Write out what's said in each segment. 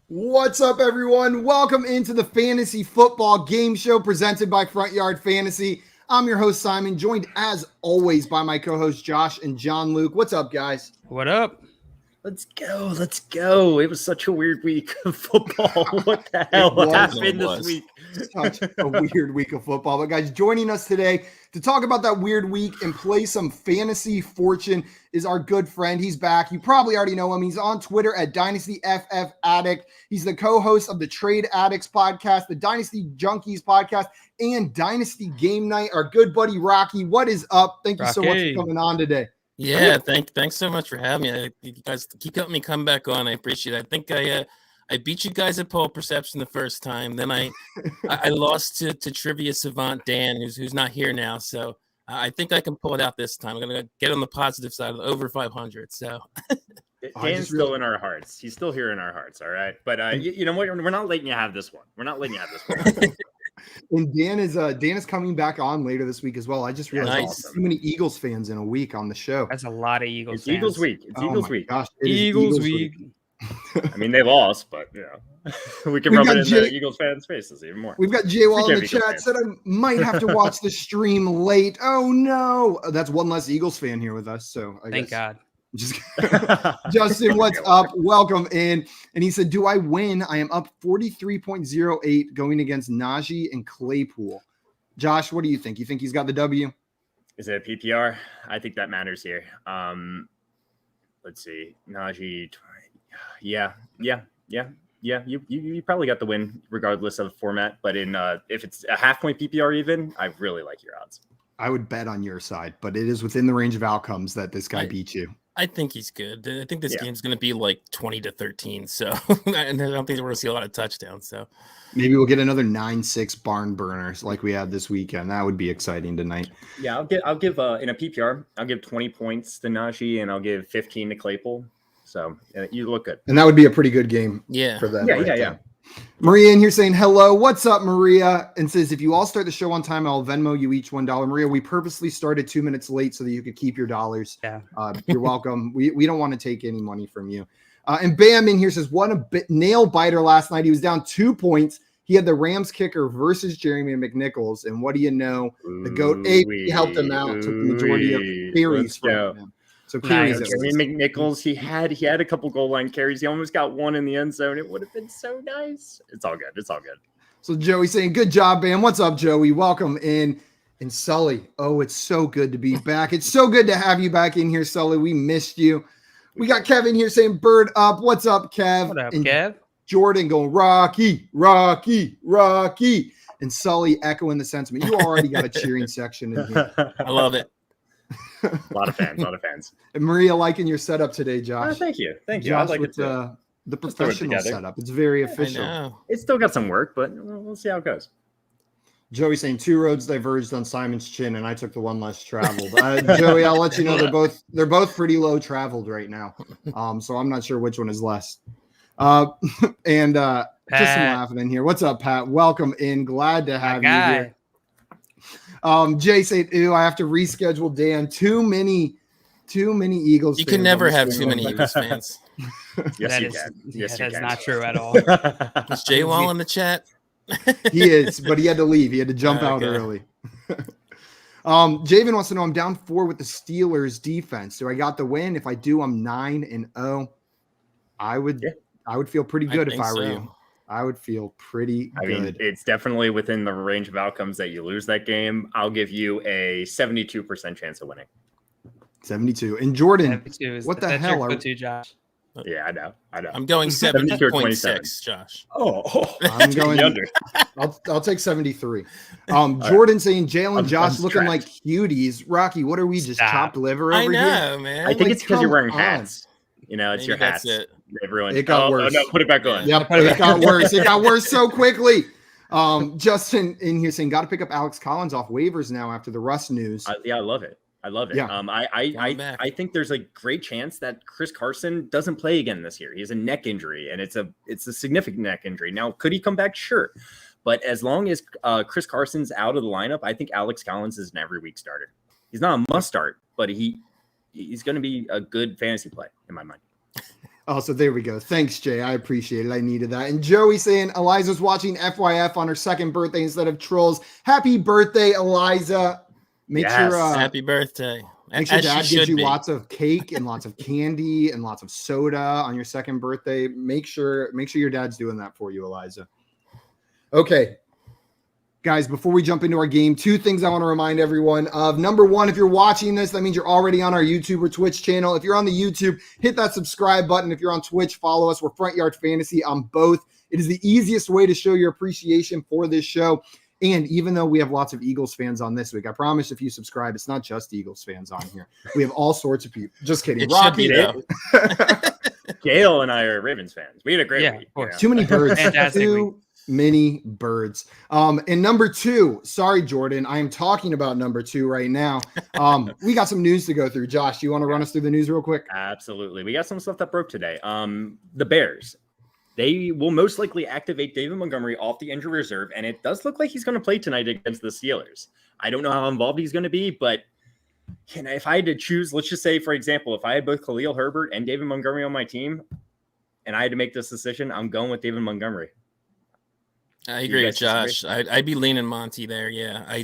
What's up, everyone? Welcome into the Fantasy Football Game Show presented by Front Yard Fantasy. I'm your host, Simon, joined as always by my co-hosts, Josh and John Luke. What's up, guys? What up? Let's go. It was such a weird week of football. What the hell happened this week? Such a weird week of football. But guys, joining us today to talk about that weird week and play some fantasy fortune is our good friend. He's back. You probably already know him. He's on Twitter at DynastyFFAddict. He's the co-host of the Trade Addicts podcast, the Dynasty Junkies podcast, and Dynasty Game Night. Our good buddy Rocky. What is up? Thank you so much for coming on today. Yeah, thanks so much for having me. You guys keep helping me come back on. I appreciate it. I think I beat you guys at Pole Perception the first time. Then I lost to Trivia Savant Dan, who's not here now. So I think I can pull it out this time. I'm gonna get on the positive side of over 500. So Dan's still in our hearts. He's still here in our hearts. All right, but you know what? We're not letting you have this one. And Dan is coming back on later this week as well. I just realized too many Eagles fans in a week on the show. That's a lot of Eagles fans. Eagles week. It's Eagles week. Gosh, Eagles week. I mean, they lost, but we can rub it in the Eagles fans' faces even more. We've got Jay Wall in the chat said I might have to watch the stream late. Oh no, that's one less Eagles fan here with us. So Thank God. Justin, what's up? Welcome in. And he said, do I win? I am up 43.08 going against Najee and Claypool. Josh, what do you think? You think he's got the W? Is it a PPR? I think that matters here. Let's see. Najee. Yeah. You probably got the win regardless of format. But if it's a half point PPR even, I really like your odds. I would bet on your side, but it is within the range of outcomes that this guy beat you. I think he's good. I think this game's going to be like 20-13. So and I don't think we're going to see a lot of touchdowns. So maybe we'll get another 9-6 barn burners like we had this weekend. That would be exciting tonight. Yeah, I'll give in a PPR, I'll give 20 points to Najee and I'll give 15 to Claypool. So you look good. And that would be a pretty good game for them. Yeah. Maria in here saying, hello, what's up, Maria? And says, if you all start the show on time, I'll Venmo you each $1. Maria, we purposely started 2 minutes late so that you could keep your dollars. Yeah. You're welcome. We don't want to take any money from you. And Bam in here says, what a nail biter last night. He was down 2 points. He had the Rams kicker versus Jeremy McNichols. And what do you know? The GOAT AP helped him out, took the majority of carries from him. So carries. Jeremy McNichols, he had a couple goal line carries. He almost got one in the end zone. It would have been so nice. It's all good. So Joey saying, good job, Bam. What's up, Joey? Welcome in. And Sully, oh, it's so good to be back. It's so good to have you back in here, Sully. We missed you. We got Kevin here saying, bird up. What's up, Kev? What up, and Kev? Jordan going, Rocky. And Sully echoing the sentiment. You already got a cheering section in here. I love it. A lot of fans. And Maria liking your setup today, Josh. Thank you. Josh, I like with the professional setup. It's very official. It's still got some work, but we'll see how it goes. Joey saying 2 roads diverged on Simon's chin, and I took the one less traveled. Joey, I'll let you know they're both pretty low traveled right now. So I'm not sure which one is less. And just some laughing in here. What's up, Pat? Welcome in. Glad to have you here. Jay said, ew, I have to reschedule Dan. Too many Eagles. You can never have too many Eagles fans. Yes, you can. Yes, that's not true at all. Is Jay Wall in the chat? He is, but he had to leave. He had to jump out early. Javen wants to know, I'm down 4 with the Steelers defense. Do I got the win? If I do, I'm 9-0. I would feel pretty good if I were you. I would feel pretty good. I mean, it's definitely within the range of outcomes that you lose that game. I'll give you a 72% chance of winning. 72. And Jordan, 72 what the hell are you, Josh? Yeah, I know. I'm going 70.6, Josh. I'm going under. I'll take 73. Jordan saying Jalen Josh looking like cuties. Rocky, what are we, just chopped liver over here? I know, man. I think it's because you're wearing hats. You know, it's your hats. Everyone. It got worse. No, put it back on. Yep, it got worse. It got worse so quickly. Justin in here saying, got to pick up Alex Collins off waivers now after the Russ news. I love it. Yeah. I think there's a great chance that Chris Carson doesn't play again this year. He has a neck injury, and it's a significant neck injury. Now, could he come back? Sure. But as long as Chris Carson's out of the lineup, I think Alex Collins is an every week starter. He's not a must start, but he's going to be a good fantasy play in my mind. Oh, so there we go. Thanks, Jay. I appreciate it. I needed that. And Joey saying Eliza's watching FYF on her second birthday instead of Trolls. Happy birthday, Eliza. Make sure happy birthday. Make sure dad gives you lots of cake and lots of candy and lots of soda on your second birthday. Make sure your dad's doing that for you, Eliza. Okay. Guys, before we jump into our game, two things I want to remind everyone of. Number one, if you're watching this, that means you're already on our YouTube or Twitch channel. If you're on the YouTube, hit that subscribe button. If you're on Twitch, follow us. We're Front Yard Fantasy on both. It is the easiest way to show your appreciation for this show. And even though we have lots of Eagles fans on this week, I promise if you subscribe, it's not just Eagles fans on here. We have all sorts of people. Just kidding. It should be, though. Gail and I are Ravens fans. We had a great week. Of course. Too many birds. Fantastic week. Many birds. And number two, sorry, Jordan, I am talking about number two right now. We got some news to go through. Josh, do you want to run us through the news real quick? Absolutely. We got some stuff that broke today. The Bears, they will most likely activate David Montgomery off the injury reserve, and it does look like he's going to play tonight against the Steelers. I don't know how involved he's going to be, but if I had to choose, let's just say, for example, if I had both Khalil Herbert and David Montgomery on my team, and I had to make this decision, I'm going with David Montgomery. I agree with Josh. I'd be leaning Monty there. Yeah,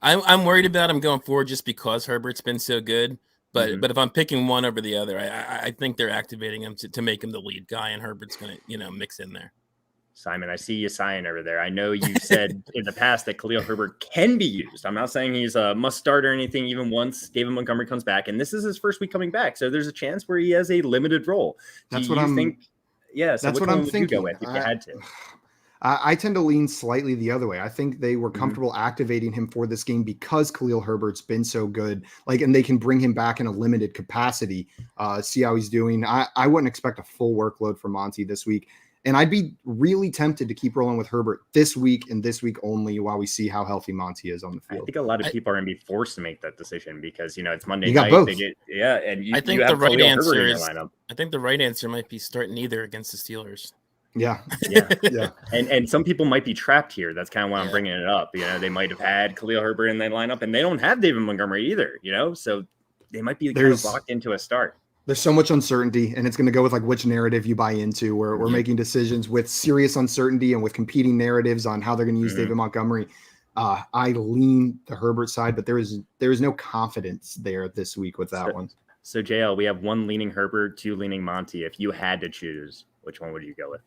I'm worried about him going forward just because Herbert's been so good. But if I'm picking one over the other, I think they're activating him to make him the lead guy, and Herbert's going to mix in there. Simon, I see you sighing over there. I know you said in the past that Khalil Herbert can be used. I'm not saying he's a must start or anything, even once David Montgomery comes back, and this is his first week coming back, so there's a chance where he has a limited role. That's what I'm thinking. You go with if you had to? I tend to lean slightly the other way. I think they were comfortable activating him for this game because Khalil Herbert's been so good. And they can bring him back in a limited capacity, see how he's doing. I wouldn't expect a full workload for Monty this week. And I'd be really tempted to keep rolling with Herbert this week and this week only while we see how healthy Monty is on the field. I think a lot of people are going to be forced to make that decision because, it's Monday night. Both. I think the right answer is I think the right answer might be starting either against the Steelers. Yeah. And some people might be trapped here. That's kind of why I'm bringing it up. They might have had Khalil Herbert in that lineup, and they don't have David Montgomery either. So they might be kind of locked into a start. There's so much uncertainty, and it's going to go with which narrative you buy into. We're making decisions with serious uncertainty and with competing narratives on how they're going to use David Montgomery. I lean the Herbert side, but there is no confidence there this week with that one. So JL, we have one leaning Herbert, two leaning Monty. If you had to choose, which one would you go with?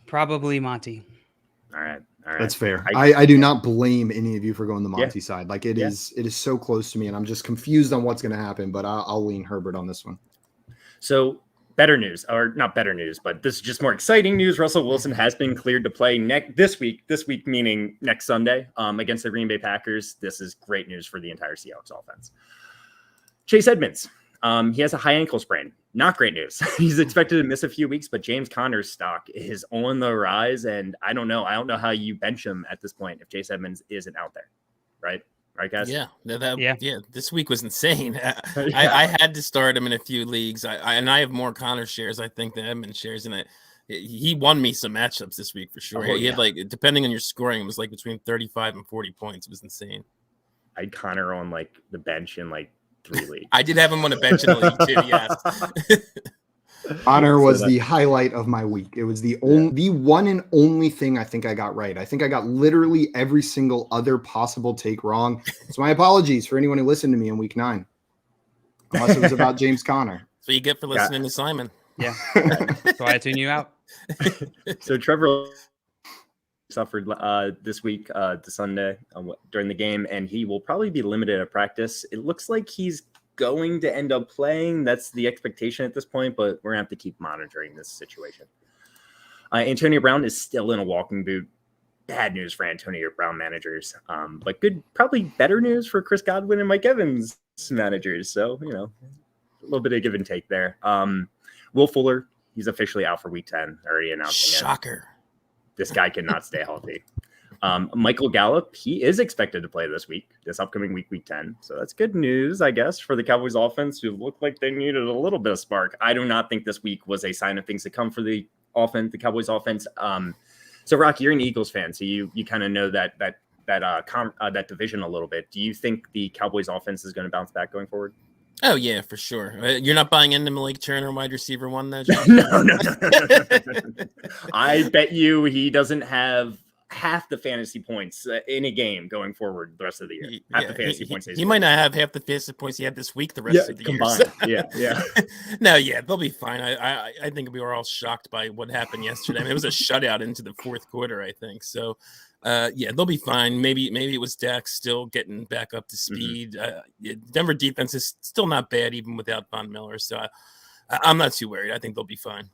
Probably Monty. All right. That's fair. I do not blame any of you for going the Monty side. It is so close to me, and I'm just confused on what's going to happen, but I'll lean Herbert on this one. So better news, or not better news, but this is just more exciting news. Russell Wilson has been cleared to play this week meaning next Sunday against the Green Bay Packers. This is great news for the entire Seahawks offense. Chase Edmonds. He has a high ankle sprain. Not great news. He's expected to miss a few weeks, but James Conner's stock is on the rise, and I don't know how you bench him at this point if Chase Edmonds isn't out there. Right, guys? Yeah. This week was insane. I had to start him in a few leagues. I have more Connor shares, I think, than Edmonds shares, and he won me some matchups this week for sure. He had depending on your scoring, it was between 35 and 40 points. It was insane. I had Connor on the bench in 3 leagues. I did have him on a bench in the league too. Yes. Honor was the highlight of my week. It was the one and only thing I think I got right. I think I got literally every single other possible take wrong. So my apologies for anyone who listened to me in week 9, unless it was about James Conner. So you get for listening to Simon. Yeah. So I tune you out. So Trevor suffered this week to Sunday during the game, and he will probably be limited at practice. It looks like he's going to end up playing. That's the expectation at this point, but we're going to have to keep monitoring this situation. Antonio Brown is still in a walking boot. Bad news for Antonio Brown managers, but good, probably better news for Chris Godwin and Mike Evans managers. So, a little bit of give and take there. Will Fuller, he's officially out for week 10, already announcing it. Shocker. This guy cannot stay healthy. Michael Gallup, he is expected to play this upcoming week 10. So that's good news, I guess, for the Cowboys offense, who looked like they needed a little bit of spark. I do not think this week was a sign of things to come for the Cowboys offense. So Rocky, you're an Eagles fan, so you kind of know that division a little bit. Do you think the Cowboys offense is going to bounce back going forward? Oh yeah, for sure. You're not buying into Malik Turner, wide receiver 1, though. No. I bet you he doesn't have half the fantasy points in a game going forward the rest of the year. Half the fantasy points. He might not have half the fantasy points he had this week the rest of the combined. year. So. Yeah. No, yeah, they'll be fine. I think we were all shocked by what happened yesterday. I mean, it was a shutout into the fourth quarter, I think. So, yeah, they'll be fine. Maybe it was Dak still getting back up to speed. Denver defense is still not bad even without Von Miller. So I'm not too worried. I think they'll be fine.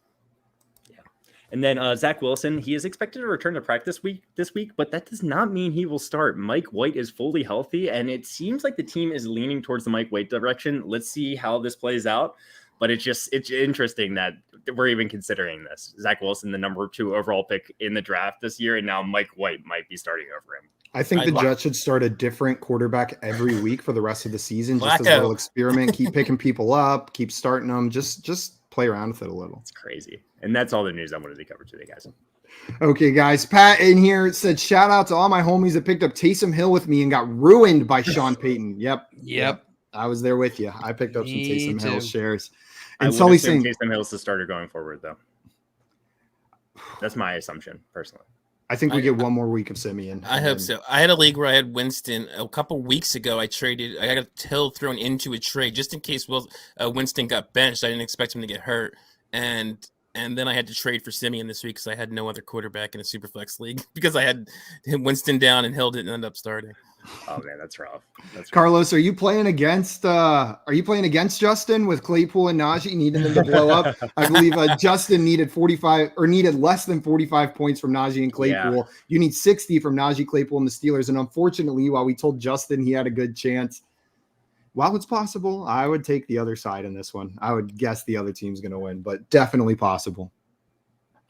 And then Zach Wilson, he is expected to return to practice this week, but that does not mean he will start. Mike White is fully healthy, and it seems like the team is leaning towards the Mike White direction. Let's see how this plays out. But it's interesting that we're even considering this. Zach Wilson, the number 2 overall pick in the draft this year, and now Mike White might be starting over him. I think the Jets should start a different quarterback every week for the rest of the season, just as a little experiment. Keep picking people up, keep starting them, just play around with it a little. It's crazy. And that's all the news I wanted to cover today, guys. Okay, guys. Pat in here said, shout out to all my homies that picked up Taysom Hill with me and got ruined by Sean Payton. Yep. I was there with you. I picked up some Taysom Hill shares. And Sully saying Taysom Hill's the starter going forward, though. That's my assumption, personally. I think we get one more week of Simeon. I hope so. I had a league where I had Winston a couple weeks ago. I got Hill thrown into a trade just in case Winston got benched. I didn't expect him to get hurt. And then I had to trade for Simeon this week because I had no other quarterback in a Superflex league because I had Winston down and Hill didn't end up starting. Oh man, that's rough. Carlos, are you playing against Justin with Claypool and Najee needing them to blow up? I believe Justin needed less than 45 points from Najee and Claypool. Yeah. You need 60 from Najee, Claypool, and the Steelers. And unfortunately, while we told Justin he had a good chance, while it's possible, I would take the other side in this one. I would guess the other team's going to win, but definitely possible.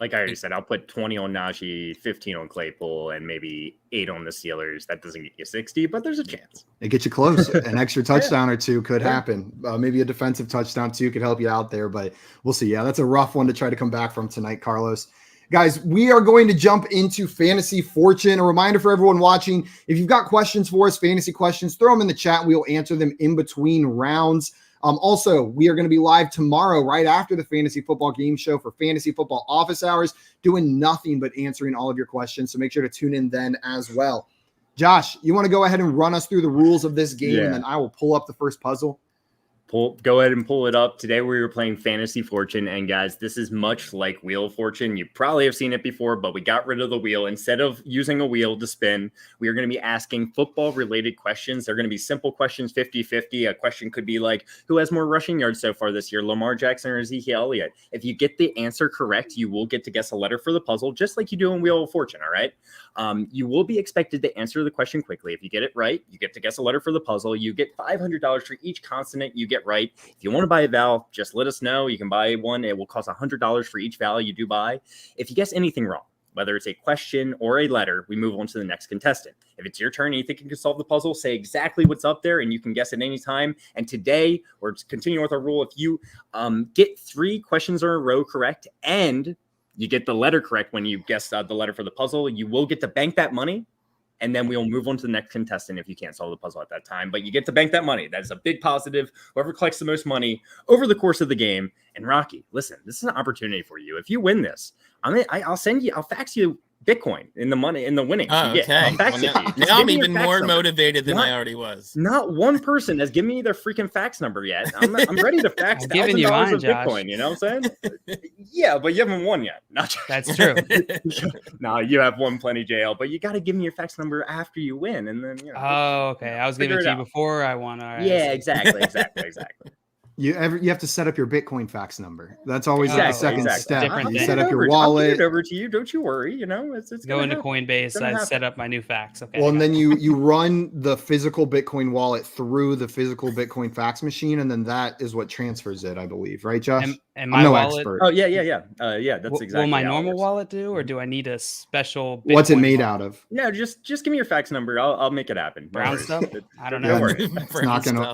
Like I already said, I'll put 20 on Najee, 15 on Claypool, and maybe 8 on the Steelers. That doesn't get you 60, but there's a chance. It gets you close. An extra touchdown or two could happen. Maybe a defensive touchdown too could help you out there, but we'll see. Yeah, that's a rough one to try to come back from tonight, Carlos. Guys, we are going to jump into Fantasy Fortune. A reminder for everyone watching, if you've got questions for us, fantasy questions, throw them in the chat. We'll answer them in between rounds. Also, we are going to be live tomorrow right after the Fantasy Football Game Show for Fantasy Football Office Hours, doing nothing but answering all of your questions. So make sure to tune in then as well. Josh, you want to go ahead and run us through the rules of this game, and then I will pull up the first puzzle? Go ahead and pull it up. Today we were playing Fantasy Fortune, and guys, this is much like Wheel of Fortune. You probably have seen it before, but we got rid of the wheel. Instead of using a wheel to spin, we are going to be asking football-related questions. They're going to be simple questions, 50-50. A question could be like, who has more rushing yards so far this year, Lamar Jackson or Ezekiel Elliott? If you get the answer correct, you will get to guess a letter for the puzzle, just like you do in Wheel of Fortune, all right? You will be expected to answer the question quickly. If you get it right, you get to guess a letter for the puzzle. You get $500 for each consonant you get right. If you want to buy a vowel, just let us know. You can buy one. It will cost $100 for each vowel you do buy. If you guess anything wrong, whether it's a question or a letter, we move on to the next contestant. If it's your turn and you think you can solve the puzzle, say exactly what's up there and you can guess at any time. And today, we're continuing with our rule. If you get 3 questions in a row correct and you get the letter correct when you guess the letter for the puzzle, you will get to bank that money. And then we'll move on to the next contestant if you can't solve the puzzle at that time. But you get to bank that money. That is a big positive. Whoever collects the most money over the course of the game. And Rocky, listen, this is an opportunity for you. If you win this, I'll fax you Bitcoin in the money in the winnings. Oh, okay. Now I'm even more motivated than I already was. Not one person has given me their freaking fax number yet. I'm ready to fax $1,000 of Bitcoin. You know what I'm saying? Yeah, but you haven't won yet. That's true. No, you have won plenty, JL. But you got to give me your fax number after you win, and then Oh, okay. I was giving it to you before I won. All right. Yeah, exactly. You have to set up your Bitcoin fax number. That's always the second step. You set up your I'll wallet. get it over to you. Don't you worry. You know, it's go into Coinbase. I set up my new fax. Okay. Well, and then you run the physical Bitcoin wallet through the physical Bitcoin fax machine, and then that is what transfers it, I believe. Right, Josh? And my wallet. Expert. Oh yeah. That's exactly. Will my normal wallet do, or do I need a special? Bitcoin What's it made wallet? out of? No, just give me your fax number. I'll make it happen. Brown stuff. I don't know. It's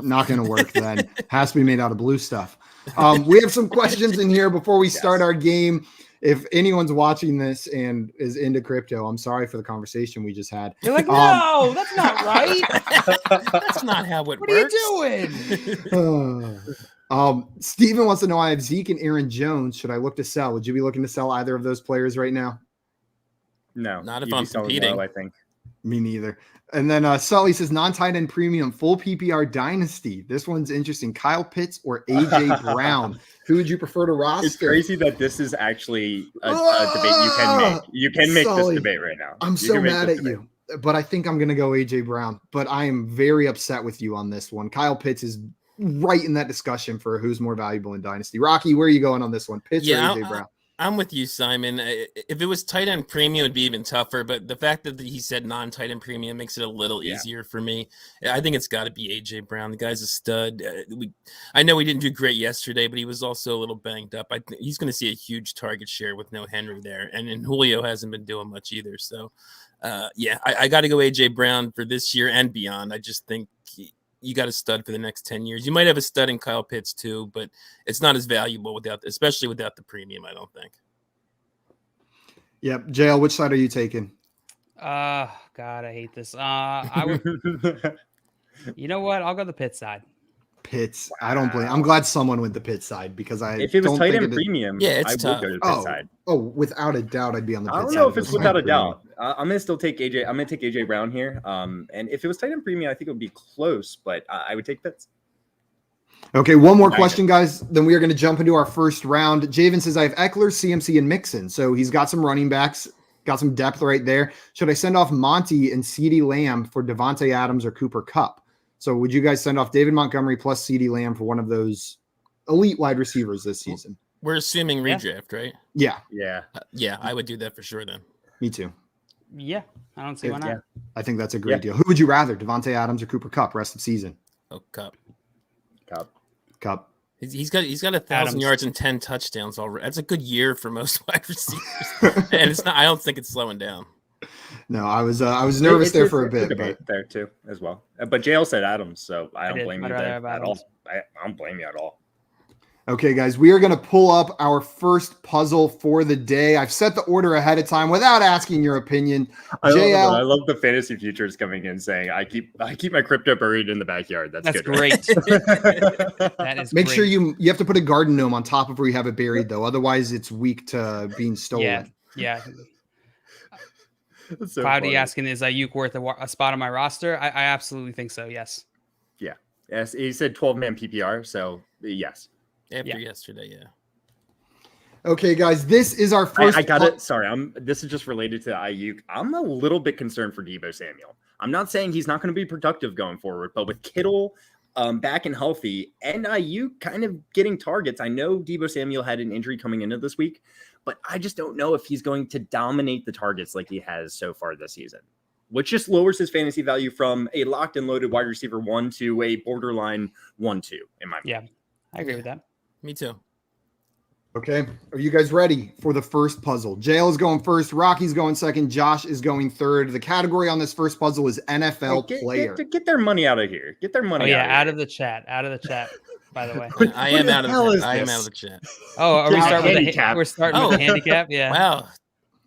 not gonna work then. Has to be made out of blue stuff. We have some questions in here before we start our game. if anyone's watching this and is into crypto, I'm sorry for the conversation we just had. You're like, no, that's not right. That's not how it works. What are you doing? Steven wants to know, I have Zeke and Aaron Jones. Should I look to sell? Would you be looking to sell either of those players right now? No, not if I'm competing. Low, I think. Me neither. And then Sully says non-tight end premium full PPR dynasty. This one's interesting. Kyle Pitts or AJ Brown. Who would you prefer to roster? It's crazy that this is actually a debate you can make. You can make Sully, this debate right now. I'm so mad at you, but I think I'm going to go AJ Brown. But I am very upset with you on this one. Kyle Pitts is right in that discussion for who's more valuable in dynasty. Rocky, where are you going on this one? Pitts or AJ Brown? I'm with you, Simon. If it was tight end premium, it'd be even tougher. But the fact that he said non-tight end premium makes it a little easier for me. I think it's got to be AJ Brown. The guy's a stud. I know he didn't do great yesterday, but he was also a little banged up. He's going to see a huge target share with no Henry there, and Julio hasn't been doing much either. So, I got to go AJ Brown for this year and beyond. I just think you got a stud for the next 10 years. You might have a stud in Kyle Pitts too, but it's not as valuable especially without the premium, I don't think. Yep. JL, which side are you taking? God, I hate this. I would, you know what? I'll go the Pitts side. Pitts. Wow. I don't blame. I'm glad someone went the Pitts side because if it was tight end premium, it's tough. would go to the Pitts side. Oh, without a doubt, I'd be on the Pitts side. I don't know if it's without a doubt. I'm gonna still take AJ. I'm gonna take AJ Brown here. And if it was tight end premium, I think it would be close, but I would take Pitts. Okay, one more question, guys. Then we are going to jump into our first round. Javen says I have Eckler, CMC, and Mixon, so he's got some running backs. Got some depth right there. Should I send off Monty and CeeDee Lamb for Devontae Adams or Cooper Kupp? So would you guys send off David Montgomery plus CeeDee Lamb for one of those elite wide receivers this season? We're assuming redraft, right? Yeah. Yeah, I would do that for sure then. Me too. Yeah, I don't see why not. Yeah. I think that's a great deal. Who would you rather, Devontae Adams or Cooper Kupp rest of season? Oh, Kupp. He's got 1,000 yards and 10 touchdowns already. That's a good year for most wide receivers, and it's not. I don't think it's slowing down. No, I was nervous there for a bit, but there too as well. But JL said Adams, so I don't blame you there at all. I don't blame you at all. Okay, guys, we are going to pull up our first puzzle for the day. I've set the order ahead of time without asking your opinion. I love the fantasy futures coming in saying I keep my crypto buried in the backyard. That's good, great. Right? That is. Make great. sure you have to put a garden gnome on top of where you have it buried, though. Otherwise, it's weak to being stolen. Yeah. So Cloudy asking, is Ayuk worth a spot on my roster? I absolutely think so. Yes. Yeah. Yes. He said 12-man PPR. So yes. After yesterday, yeah. Okay, guys, this is our first. I got it. Sorry, this is just related to Ayuk. I'm a little bit concerned for Deebo Samuel. I'm not saying he's not going to be productive going forward, but with Kittle back and healthy and Ayuk kind of getting targets, I know Deebo Samuel had an injury coming into this week, but I just don't know if he's going to dominate the targets like he has so far this season, which just lowers his fantasy value from a locked and loaded wide receiver 1 to a borderline 1-2 in my mind. Yeah, I agree with that. Me too. Okay. Are you guys ready for the first puzzle? JL is going first. Rocky's going second. Josh is going third. The category on this first puzzle is NFL player. Get their money out of here. Get their money out of the chat. Out of the chat, by the way. I am out of the chat. Oh, are we starting with the handicap? We're starting with the handicap? Yeah. Wow.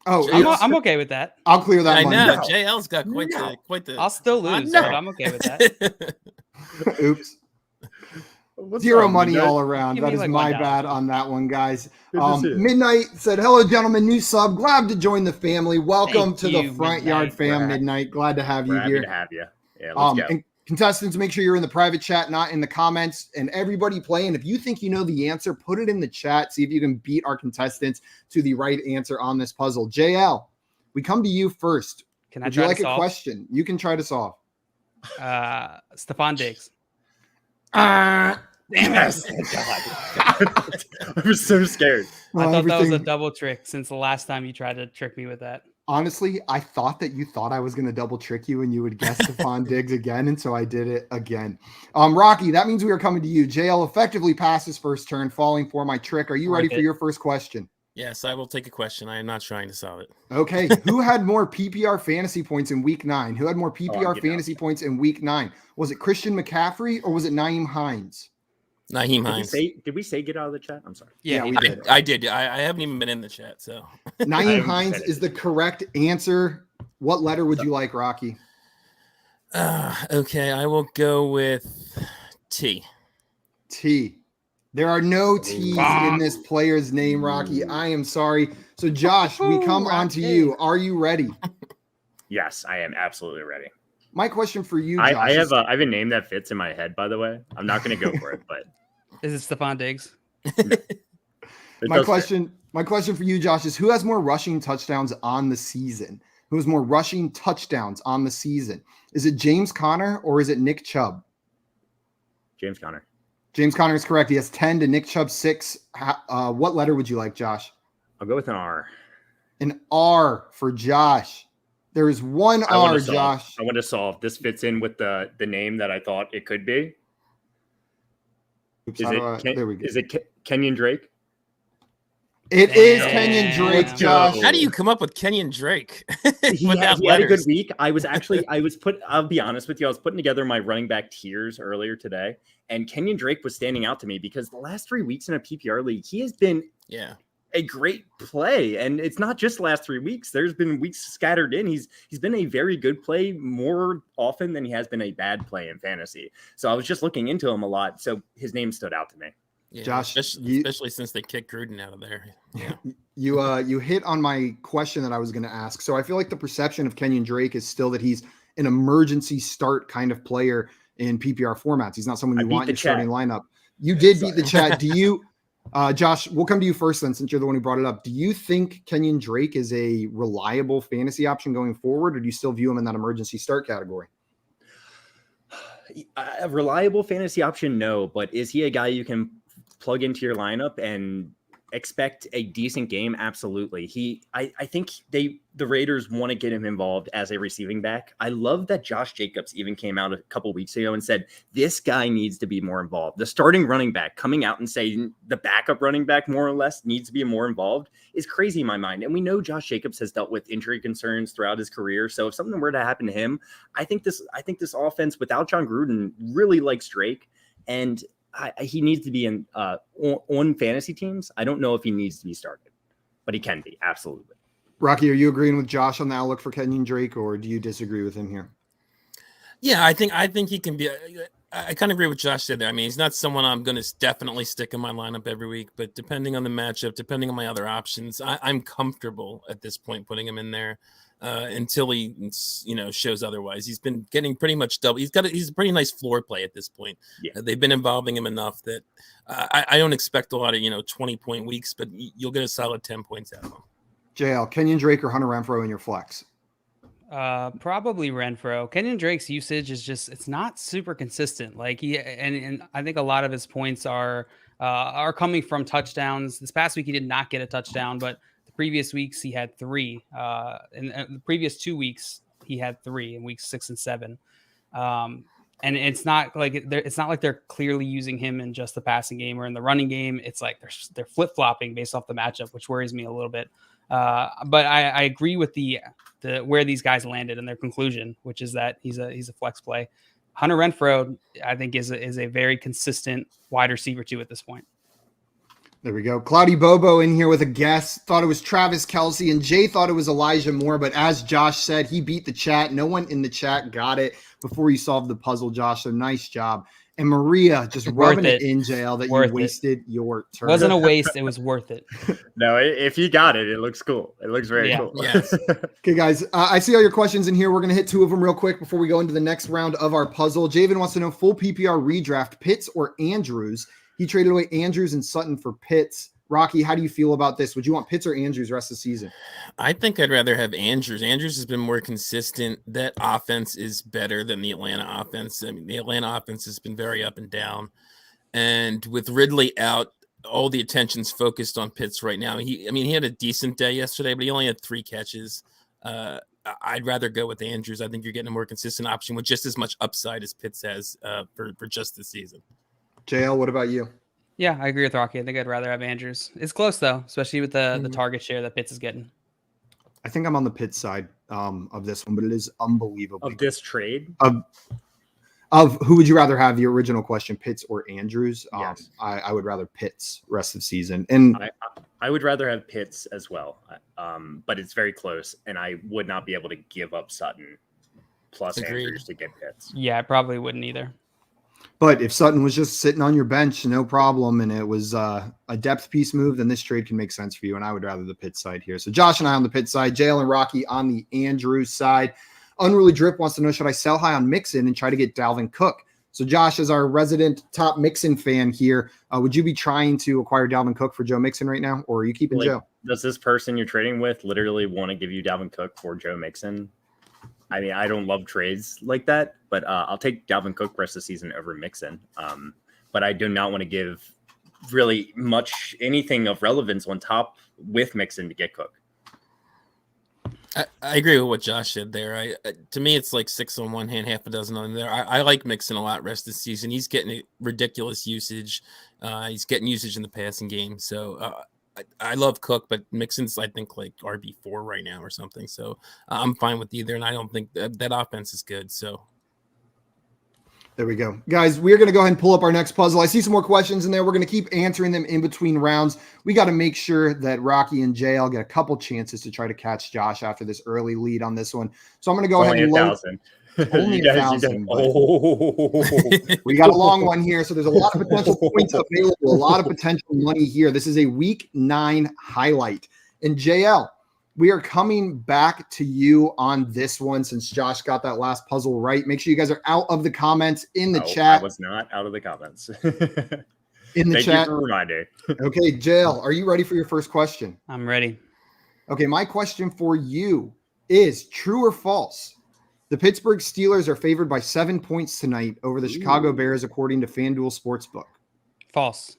Oh, I'm okay with that. I'll clear that money. I know. JL's got quite the. I'll still lose, but I'm okay with that. Oops. Zero money all around. That is my bad on that one, guys. Midnight said, hello, gentlemen. New sub. Glad to join the family. Welcome to the Front Yard fam, Midnight. Glad to have you here. Happy to have you. Yeah, let's go. And contestants, make sure you're in the private chat, not in the comments. And everybody playing, if you think you know the answer, put it in the chat. See if you can beat our contestants to the right answer on this puzzle. JL, we come to you first. Would you like a question? You can try to solve. Stephon Diggs. Damn it. God. I was so scared. I thought that was a double trick since the last time you tried to trick me with that. Honestly, I thought that you thought I was going to double trick you and you would guess Stephon Diggs again, and so I did it again. Rocky, that means we are coming to you. JL effectively passed his first turn, falling for my trick. Are you ready for your first question? Yes, I will take a question. I am not trying to solve it. Okay. Who had more PPR fantasy points in week 9? Who had more PPR fantasy points in week 9? Was it Christian McCaffrey or was it Nyheim Hines? Naheem Hines. Did we say get out of the chat? I'm sorry. Yeah, we did. I did. I haven't even been in the chat, so. Naheem Hines is the correct answer. What letter would you like, Rocky? Okay, I will go with T. T. There are no T's in this player's name, Rocky. I am sorry. So, Josh, we come on to you. Are you ready? Yes, I am absolutely ready. My question for you, Josh. I have a name that fits in my head, by the way. I'm not going to go for it, but Is it Stephon Diggs? No. My question for you, Josh, is who has more rushing touchdowns on the season? Who has more rushing touchdowns on the season? Is it James Conner or is it Nick Chubb? James Conner. James Conner is correct. He has 10 to Nick Chubb 6. What letter would you like, Josh? I'll go with an R. An R for Josh. There is one R, Josh. I want to solve. This fits in with the name that I thought it could be. Oops, there we go. Is it Kenyan Drake? It is Kenyon Drake, Josh. How do you come up with Kenyan Drake? He had a good week. I'll be honest with you. I was putting together my running back tiers earlier today, and Kenyan Drake was standing out to me because the last 3 weeks in a PPR league, he has been a great play. And it's not just the last 3 weeks. There's been weeks scattered in. He's been a very good play more often than he has been a bad play in fantasy. So I was just looking into him a lot. So his name stood out to me. Yeah, Josh, especially since they kicked Gruden out of there. Yeah, you hit on my question that I was going to ask. So I feel like the perception of Kenyon Drake is still that he's an emergency start kind of player in PPR formats. He's not someone you want in your starting lineup. You did beat the chat. Do you, Josh? We'll come to you first then, since you're the one who brought it up. Do you think Kenyon Drake is a reliable fantasy option going forward, or do you still view him in that emergency start category? A reliable fantasy option, no. But is he a guy you can plug into your lineup and expect a decent game? Absolutely. I think the Raiders want to get him involved as a receiving back. I love that Josh Jacobs even came out a couple weeks ago and said, this guy needs to be more involved. The starting running back coming out and saying the backup running back more or less needs to be more involved is crazy in my mind. And we know Josh Jacobs has dealt with injury concerns throughout his career. So if something were to happen to him, I think this offense without John Gruden really likes Drake, and he needs to be in on fantasy teams. I don't know if he needs to be started, but he can be. Absolutely. Rocky, are you agreeing with Josh on the outlook for Kenyon Drake, or do you disagree with him here? Yeah, I think he can be. I kind of agree with Josh said there. I mean, he's not someone I'm going to definitely stick in my lineup every week, but depending on the matchup, depending on my other options, I'm comfortable at this point putting him in there. Until he, shows otherwise. He's been getting pretty much double. He's a pretty nice floor play at this point. Yeah. They've been involving him enough that I don't expect a lot of 20-point weeks, but you'll get a solid 10 points out of him. JL, Kenyon Drake or Hunter Renfrow in your flex? Probably Renfrow. Kenyon Drake's usage is it's not super consistent. Like and I think a lot of his points are coming from touchdowns. This past week he did not get a touchdown, but previous weeks he had 3. In the previous 2 weeks he had 3 in weeks 6 and 7. And it's not like they're clearly using him in just the passing game or in the running game. It's like they're flip-flopping based off the matchup, which worries me a little bit. But I agree with the where these guys landed and their conclusion, which is that he's a flex play. Hunter Renfrow, I think, is a very consistent wide receiver too at this point. There we go. Cloudy Bobo in here with a guess. Thought it was Travis Kelce, and Jay thought it was Elijah Moore. But as Josh said, he beat the chat. No one in the chat got it before you solved the puzzle, Josh. So nice job. And Maria just rubbing it in, JL, that you wasted your turn. It wasn't a waste. It was worth it. No, if you got it, it looks cool. It looks very cool. Yes. Okay, guys. I see all your questions in here. We're going to hit 2 of them real quick before we go into the next round of our puzzle. Javen wants to know full PPR redraft, Pitts or Andrews. He traded away Andrews and Sutton for Pitts. Rocky, how do you feel about this? Would you want Pitts or Andrews rest of the season? I think I'd rather have Andrews. Andrews has been more consistent. That offense is better than the Atlanta offense. I mean, the Atlanta offense has been very up and down. And with Ridley out, all the attention's focused on Pitts right now. He had a decent day yesterday, but he only had 3 catches. I'd rather go with Andrews. I think you're getting a more consistent option with just as much upside as Pitts has for just this season. JL, what about you? Yeah, I agree with Rocky. I think I'd rather have Andrews. It's close though, especially with the target share that Pitts is getting. I think I'm on the Pitts side of this one, but it is unbelievable. Of this trade? Of who would you rather have? The original question, Pitts or Andrews? Yes. I would rather Pitts rest of season. And I would rather have Pitts as well. But it's very close, and I would not be able to give up Sutton plus Andrews to get Pitts. Yeah, I probably wouldn't either. But if Sutton was just sitting on your bench, no problem, and it was a depth piece move, then this trade can make sense for you. And I would rather the Pitts side here. So Josh and I on the Pitts side, JL and Rocky on the Andrews side. Unruly Drip wants to know, should I sell high on Mixon and try to get Dalvin Cook? So Josh, as our resident top Mixon fan here, would you be trying to acquire Dalvin Cook for Joe Mixon right now, or are you keeping Joe? Does this person you're trading with literally want to give you Dalvin Cook for Joe Mixon? I mean, I don't love trades like that, but I'll take Dalvin Cook rest of the season over Mixon. But I do not want to give really much anything of relevance on top with Mixon to get Cook. I agree with what Josh said there. To me, it's like 6 on one hand, half a dozen on the other. I like Mixon a lot rest of the season. He's getting ridiculous usage. He's getting usage in the passing game. So I love Cook, but Mixon's, I think, like RB4 right now or something. So I'm fine with either, and I don't think that offense is good. So there we go. Guys, we're going to go ahead and pull up our next puzzle. I see some more questions in there. We're going to keep answering them in between rounds. We got to make sure that Rocky and JL get a couple chances to try to catch Josh after this early lead on this one. So I'm going to go ahead and load. Only 1,000. We got a long one here, so there's a lot of potential points available, a lot of potential money here. This is a week 9 highlight. And JL, we are coming back to you on this one since Josh got that last puzzle right. Make sure you guys are out of the comments in the chat. I was not out of the comments. In the Thank chat. you for reminding. Okay, JL, are you ready for your first question? I'm ready. Okay, my question for you is true or false? The Pittsburgh Steelers are favored by 7 points tonight over the Chicago Bears, according to FanDuel Sportsbook. False.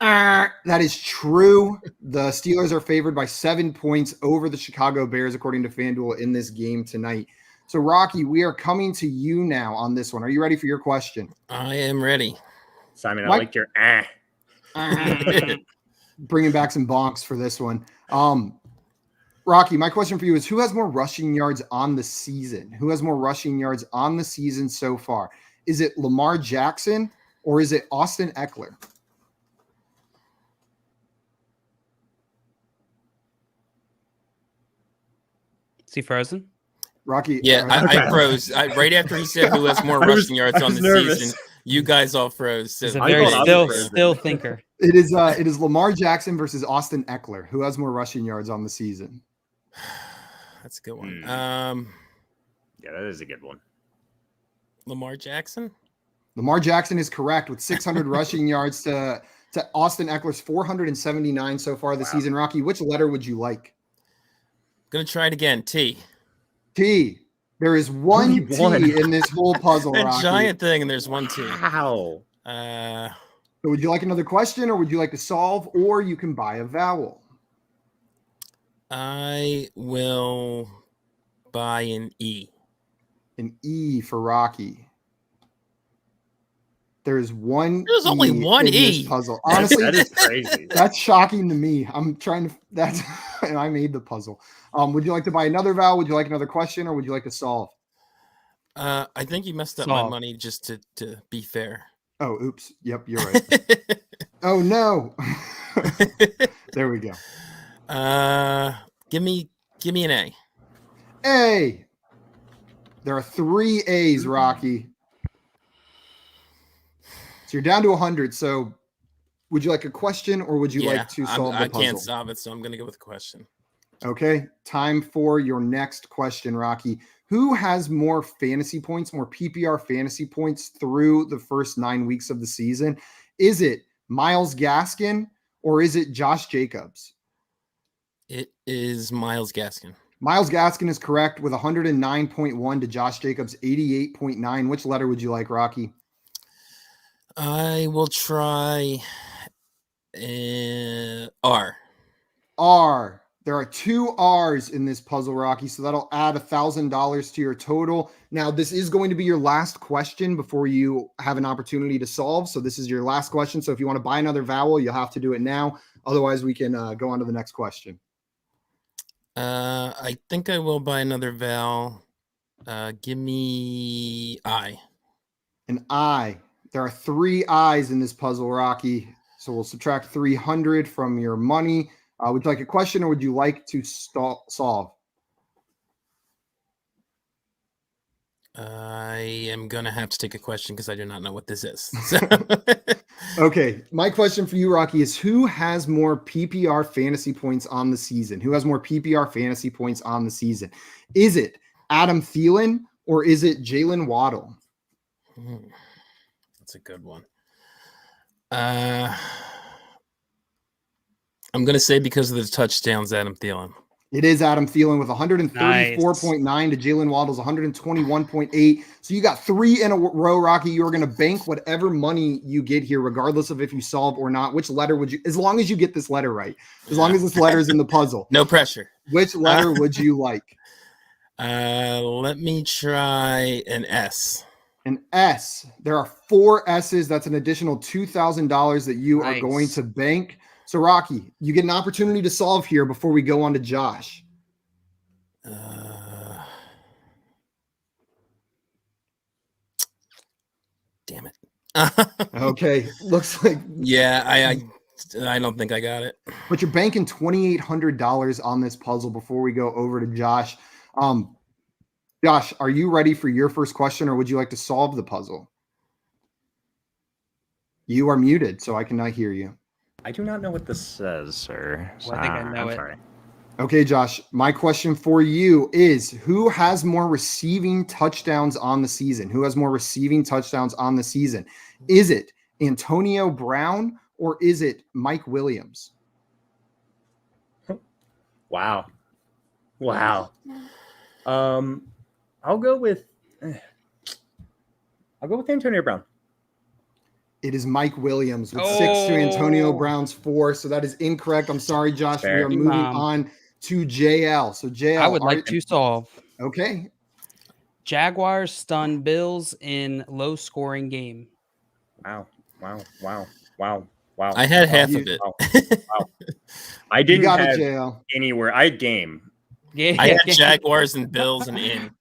That is true. The Steelers are favored by 7 points over the Chicago Bears, according to FanDuel, in this game tonight. So, Rocky, we are coming to you now on this one. Are you ready for your question? I am ready. Simon, I liked your Bringing back some bonks for this one. Rocky, my question for you is, who has more rushing yards on the season? Who has more rushing yards on the season so far? Is it Lamar Jackson or is it Austin Eckler? Is he frozen? Rocky. Yeah, I froze. Right after he said who has more rushing yards on the season, you guys all froze. So he's a very still thinker. It is Lamar Jackson versus Austin Eckler. Who has more rushing yards on the season? That's a good one. Yeah, that is a good one. Lamar Jackson? Lamar Jackson is correct with 600 rushing yards to Austin Eckler's 479 so far this season. Rocky, which letter would you like? Gonna try it again. T. T. There is one T in this whole puzzle, Rocky. A giant thing, and there's one T. Wow. So would you like another question, or would you like to solve, or you can buy a vowel? I will buy an E. An E for Rocky. There's only one E. This puzzle. Honestly, that is crazy. That's shocking to me. I'm trying to. And I made the puzzle. Would you like to buy another vowel? Would you like another question, or would you like to solve? I think you messed up my money just to be fair. Oh, oops. Yep, you're right. Oh no. There we go. Give me an A. A. There are 3 A's, Rocky. So you're down to 100. So would you like a question, or would you like to solve the puzzle? I can't solve it, so I'm going to go with a question. Okay. Time for your next question, Rocky. Who has more fantasy points, more PPR fantasy points through the first 9 weeks of the season? Is it Myles Gaskin or is it Josh Jacobs? It is Myles Gaskin. Myles Gaskin is correct with 109.1 to Josh Jacobs' 88.9. Which letter would you like, Rocky? I will try R. R. There are 2 R's in this puzzle, Rocky, so that'll add $1,000 to your total. Now, this is going to be your last question before you have an opportunity to solve. So this is your last question. So if you want to buy another vowel, you'll have to do it now. Otherwise, we can go on to the next question. I think I will buy another vowel. Give me I. an I. There are 3 I's in this puzzle, Rocky. So we'll subtract 300 from your money. Would you like a question or would you like to solve? I am going to have to take a question because I do not know what this is. Okay. My question for you, Rocky, is who has more PPR fantasy points on the season? Who has more PPR fantasy points on the season? Is it Adam Thielen or is it Jalen Waddle? That's a good one. I'm going to say because of the touchdowns, Adam Thielen. It is Adam Thielen with 134.9 to Jalen Waddle's 121.8. So you got 3 in a row, Rocky. You're going to bank whatever money you get here, regardless of if you solve or not. Which letter would you, as long as you get this letter right, as long as this letter is in the puzzle. No pressure. Which letter would you like? Let me try an S. An S. There are 4 S's. That's an additional $2,000 that you are going to bank. So, Rocky, you get an opportunity to solve here before we go on to Josh. Damn it. Okay. Looks like. Yeah, I don't think I got it. But you're banking $2,800 on this puzzle before we go over to Josh. Josh, are you ready for your first question or would you like to solve the puzzle? You are muted, so I cannot hear you. I do not know what this says, sir. Well, I think I know it. Sorry. Okay, Josh, my question for you is who has more receiving touchdowns on the season? Who has more receiving touchdowns on the season? Is it Antonio Brown or is it Mike Williams? Wow. I'll go with Antonio Brown. It is Mike Williams with 6 to Antonio Brown's 4. So that is incorrect. I'm sorry, Josh. Fair. We are moving on to JL. So JL, I would like to solve. Okay. Jaguars stun Bills in low-scoring game. Wow. I had half of it. Wow. I didn't have have it, JL. anywhere. I had game. Yeah, I had Jaguars and Bills and in.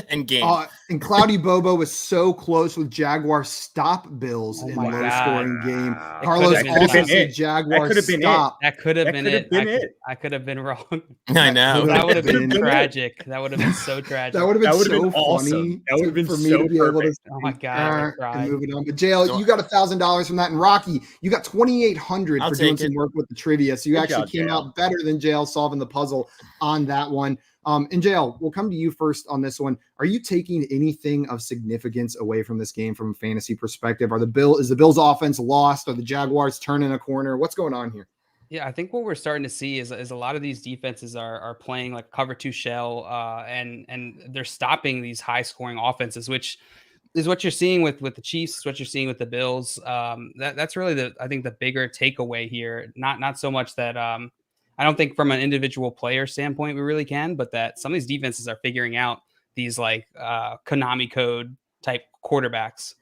And game. And Cloudy Bobo was so close with Jaguars stop Bills in low scoring game. Carlos also said Jaguars stop. That could have been it. I could have been wrong. I know. That would have been tragic. That would have been so tragic. That would have been so awesome. Funny. That would have been for me so to be able to. Oh my god! And moving on. But JL, you got $1,000 from that, and Rocky, you got $2,800 for doing some work with the trivia. So you actually came out better than JL solving the puzzle on that one. And JL, we'll come to you first on this one. Are you taking anything of significance away from this game from a fantasy perspective? Is the Bills offense lost? Are the Jaguars turning a corner? What's going on here? Yeah, I think what we're starting to see is a lot of these defenses are playing like cover 2 shell, and they're stopping these high scoring offenses, which is what you're seeing with the Chiefs, what you're seeing with the Bills. That's really I think the bigger takeaway here. Not so much that I don't think from an individual player standpoint we really can, but that some of these defenses are figuring out these like Konami code type quarterbacks.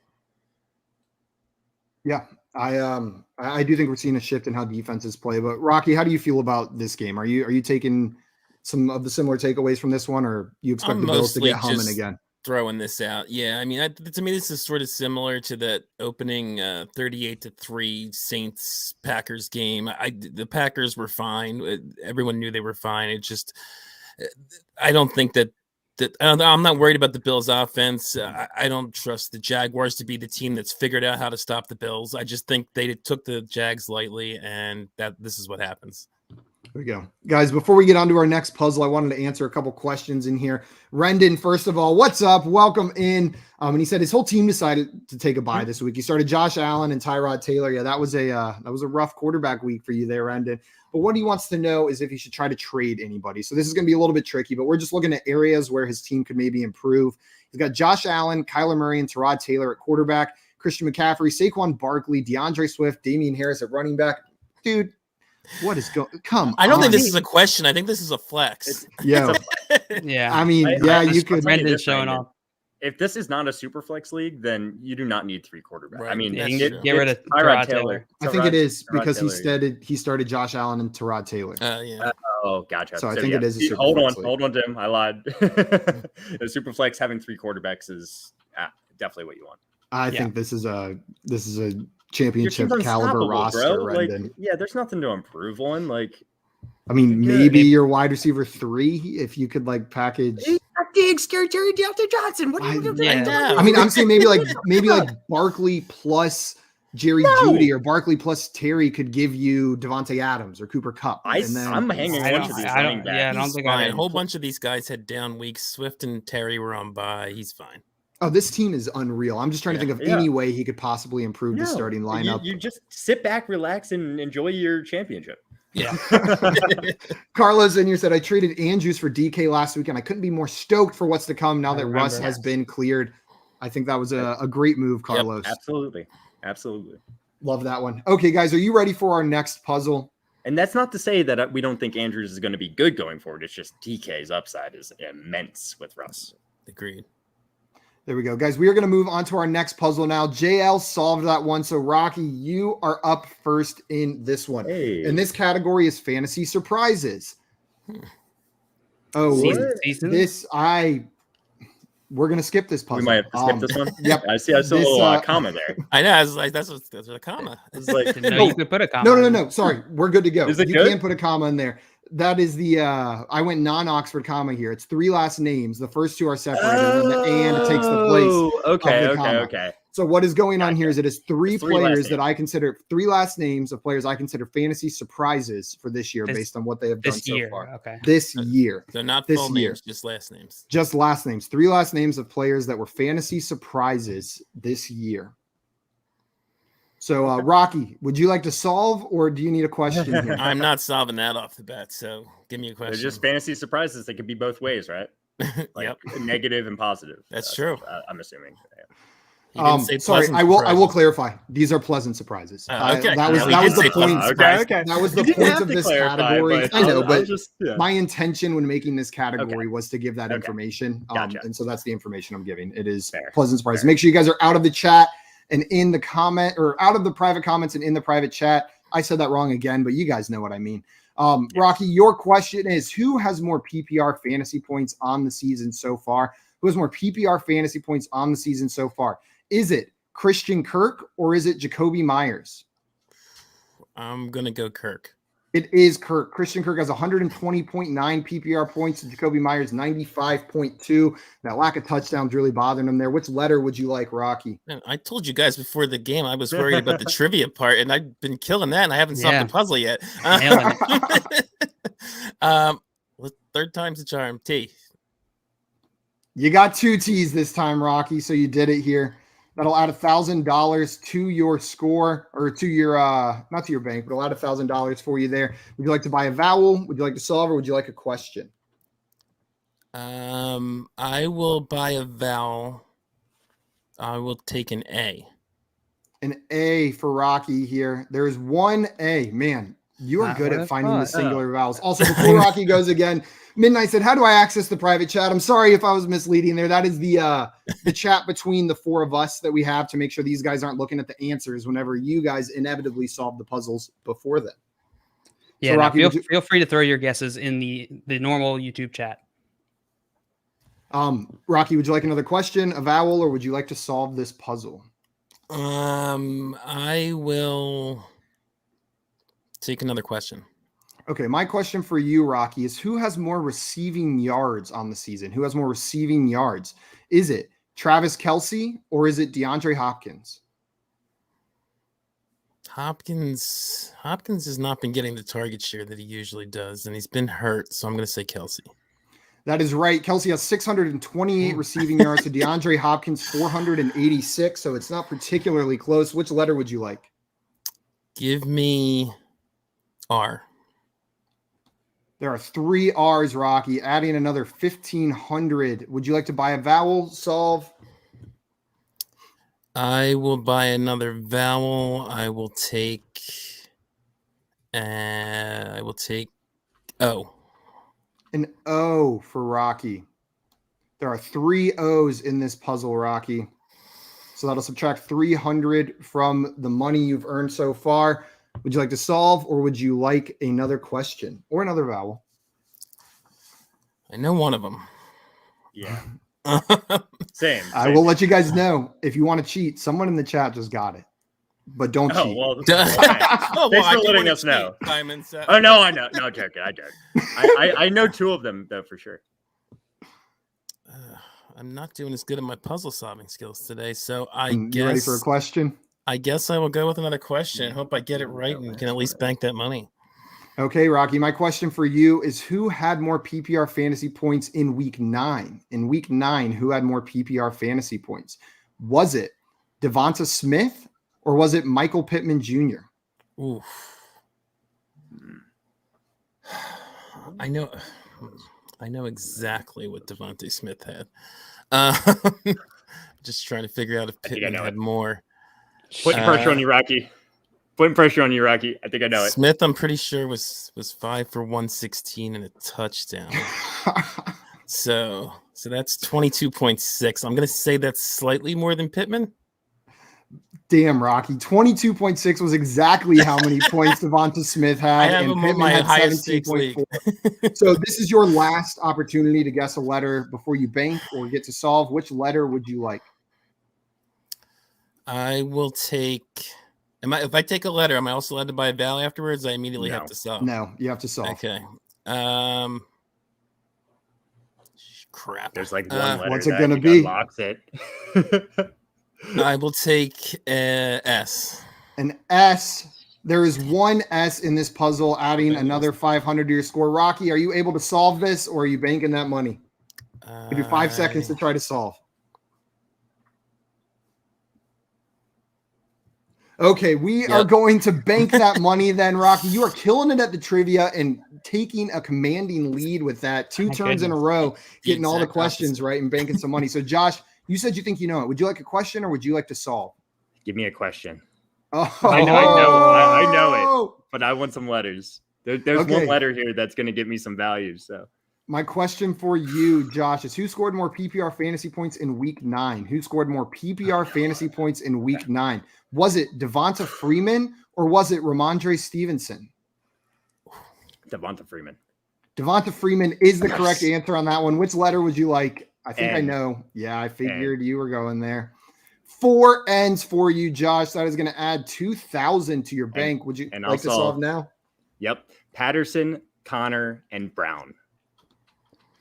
Yeah, I do think we're seeing a shift in how defenses play. But Rocky, how do you feel about this game? Are you taking some of the similar takeaways from this one, or you expect the Bills to get humming again? Throwing this out. Yeah, I mean, to me, this is sort of similar to that opening 38-3 Saints Packers game. The Packers were fine. Everyone knew they were fine. It just, I don't think that I'm not worried about the Bills offense. I don't trust the Jaguars to be the team that's figured out how to stop the Bills. I just think they took the Jags lightly, and that this is what happens. There we go. Guys, before we get on to our next puzzle, I wanted to answer a couple questions in here. Rendon, first of all, what's up? Welcome in. And he said his whole team decided to take a bye this week. He started Josh Allen and Tyrod Taylor. Yeah, that was a rough quarterback week for you there, Rendon. But what he wants to know is if he should try to trade anybody. So this is going to be a little bit tricky, but we're just looking at areas where his team could maybe improve. He's got Josh Allen, Kyler Murray, and Tyrod Taylor at quarterback, Christian McCaffrey, Saquon Barkley, DeAndre Swift, Damian Harris at running back. Dude, what is going? Come on. I don't think this is a question. I think this is a flex. Yeah. I mean, you could. Brendan showing off. If this is not a super flex league, then you do not need 3 quarterbacks. Right. I mean, get rid of Tyrod Taylor. I think it is because he started Josh Allen and Tyrod Taylor. Yeah. Gotcha. So I think it is a super hold flex on, league. Tim. I lied. The super flex having 3 quarterbacks is definitely what you want. I think this is a championship caliber roster, bro. Like, there's nothing to improve on. Like, I mean, maybe your wide receiver 3, if you could like package. Big scary Jerry Deontay Johnson. What are you doing? I mean, I'm saying maybe like Barkley plus Jerry Jeudy or Barkley plus Terry could give you Devontae Adams or Cooper Kupp. I'm hanging a bunch of these running backs. Yeah, I don't think a whole bunch of these guys had down weeks. Swift and Terry were on bye. He's fine. Oh, this team is unreal. I'm just trying to think of any way he could possibly improve the starting lineup. You just sit back, relax, and enjoy your championship. Yeah. Carlos in here said, I traded Andrews for DK last week, and I couldn't be more stoked for what's to come now that Russ has been cleared. I think that was a great move, Carlos. Yep, absolutely. Love that one. Okay, guys, are you ready for our next puzzle? And that's not to say that we don't think Andrews is going to be good going forward. It's just DK's upside is immense with Russ. Agreed. There we go, guys. We are going to move on to our next puzzle now. JL solved that one. So, Rocky, you are up first in this one. Hey. And this category is fantasy surprises. Oh, we're going to skip this puzzle. We might have to skip this one. Yep. I see a little comma there. I know. I was like, that's a comma. It's like, you could put a comma. No. Sorry. We're good to go. Is it you good? can put a comma in there. That is the I went non-Oxford comma here. It's 3 last names. The first 2 are separated, and the and takes the place. Okay. So what is going on here is it is 3 players that I consider 3 last names of players I consider fantasy surprises for this year based on what they have done so far. Okay. This year. So not full names, just last names. Just last names. 3 last names of players that were fantasy surprises this year. So, Rocky, would you like to solve, or do you need a question here? I'm not solving that off the bat, so give me a question. They're just fantasy surprises. They could be both ways, right? Like negative and positive. That's true. I'm assuming. Sorry, I will clarify. These are pleasant surprises. Okay. That was the point. Okay. That was the point of this category. I know, but yeah. my intention when making this category was to give that information. Gotcha. And so that's the information I'm giving. It is Fair. pleasant surprise. Make sure you guys are out of the chat and in the comment, or out of the private comments and in the private chat. I said that wrong again, but you guys know what I mean. Rocky, your question is, who has more PPR fantasy points on the season so far? Who has more PPR fantasy points on the season so far? Is it Christian Kirk or is it Jacoby Myers? I'm going to go Kirk. It is Kirk. Christian Kirk has 120.9 PPR points. Jacoby Myers, 95.2. That lack of touchdowns really bothering him there. Which letter would you like, Rocky? Man, I told you guys before the game I was worried about the trivia part, and I've been killing that, and I haven't solved the puzzle yet. Third time's the charm. T. You got 2 T's this time, Rocky, so you did it here. That'll add $1,000 to your score, or to your not to your bank, but it'll add $1,000 for you there. Would you like to buy a vowel? Would you like to solve, or would you like a question? I will buy a vowel. I will take an A. An A for Rocky here. There's 1 A. Man, you are good at finding the singular vowels. Also, before Rocky goes again, Midnight said, how do I access the private chat? I'm sorry if I was misleading there. That is the chat between the 4 of us that we have to make sure these guys aren't looking at the answers whenever you guys inevitably solve the puzzles before them. Yeah, so Rocky, feel free to throw your guesses in the normal YouTube chat. Rocky, would you like another question, a vowel, or would you like to solve this puzzle? I will take another question. Okay, my question for you, Rocky, is who has more receiving yards on the season? Who has more receiving yards? Is it Travis Kelce or is it DeAndre Hopkins? Hopkins has not been getting the target share that he usually does, and he's been hurt, so I'm going to say Kelce. That is right. Kelce has 628 receiving yards to DeAndre Hopkins 486, so it's not particularly close. Which letter would you like? Give me R. There are 3 R's, Rocky, adding another 1,500. Would you like to buy a vowel, solve? I will buy another vowel. I will take O. An O for Rocky. There are 3 O's in this puzzle, Rocky. So that'll subtract 300 from the money you've earned so far. Would you like to solve, or would you like another question or another vowel? I know one of them. Yeah. Same. I will let you guys know if you want to cheat. Someone in the chat just got it, but don't cheat. Well, thanks for letting us know. Simon, oh no, I know. No, joking. I joke. I know 2 of them though for sure. I'm not doing as good at my puzzle solving skills today, so You ready for a question? I guess I will go with another question. Hope I get it right and can at least bank that money. Okay, Rocky, my question for you is who had more PPR fantasy points in week 9? In week 9, who had more PPR fantasy points? Was it Devonta Smith or was it Michael Pittman Jr.? Oof. I know exactly what Devonta Smith had. Just trying to figure out if Pittman had more. Putting pressure on you, Rocky. Putting pressure on you, Rocky. I think I know it. Smith, I'm pretty sure was 5 for 116 and a touchdown. so that's 22.6. I'm gonna say that's slightly more than Pittman. Damn, Rocky. 22.6 was exactly how many points Devonta Smith had. I have him on my highest stakes league. So this is your last opportunity to guess a letter before you bank or get to solve. Which letter would you like? I will take. If I take a letter, am I also allowed to buy a vowel afterwards? I immediately have to solve. No, you have to solve. Okay. Crap. There's like one letter. What's it gonna be? Unlocks it. I will take S. An S. There is one S in this puzzle, adding another 500 to your score. Rocky, are you able to solve this, or are you banking that money? Give you 5 seconds to try to solve. Okay, we are going to bank that money then, Rocky. You are killing it at the trivia and taking a commanding lead with that. 2 turns in a row, getting all the questions right and banking some money. So, Josh, you said you think you know it. Would you like a question or would you like to solve? Give me a question. Oh, I know it, but I want some letters. There's one letter here that's going to give me some value. So, my question for you, Josh, is who scored more PPR fantasy points in week 9? Who scored more PPR fantasy points in week 9? Was it Devonta Freeman or was it Ramondre Stevenson? Devonta Freeman. Devonta Freeman is the correct answer on that one. Which letter would you like? I think N. I know. Yeah, I figured you were going there. 4 N's for you, Josh. That is going to add 2,000 to your bank. Would you like to solve now? Yep. Patterson, Connor, and Brown.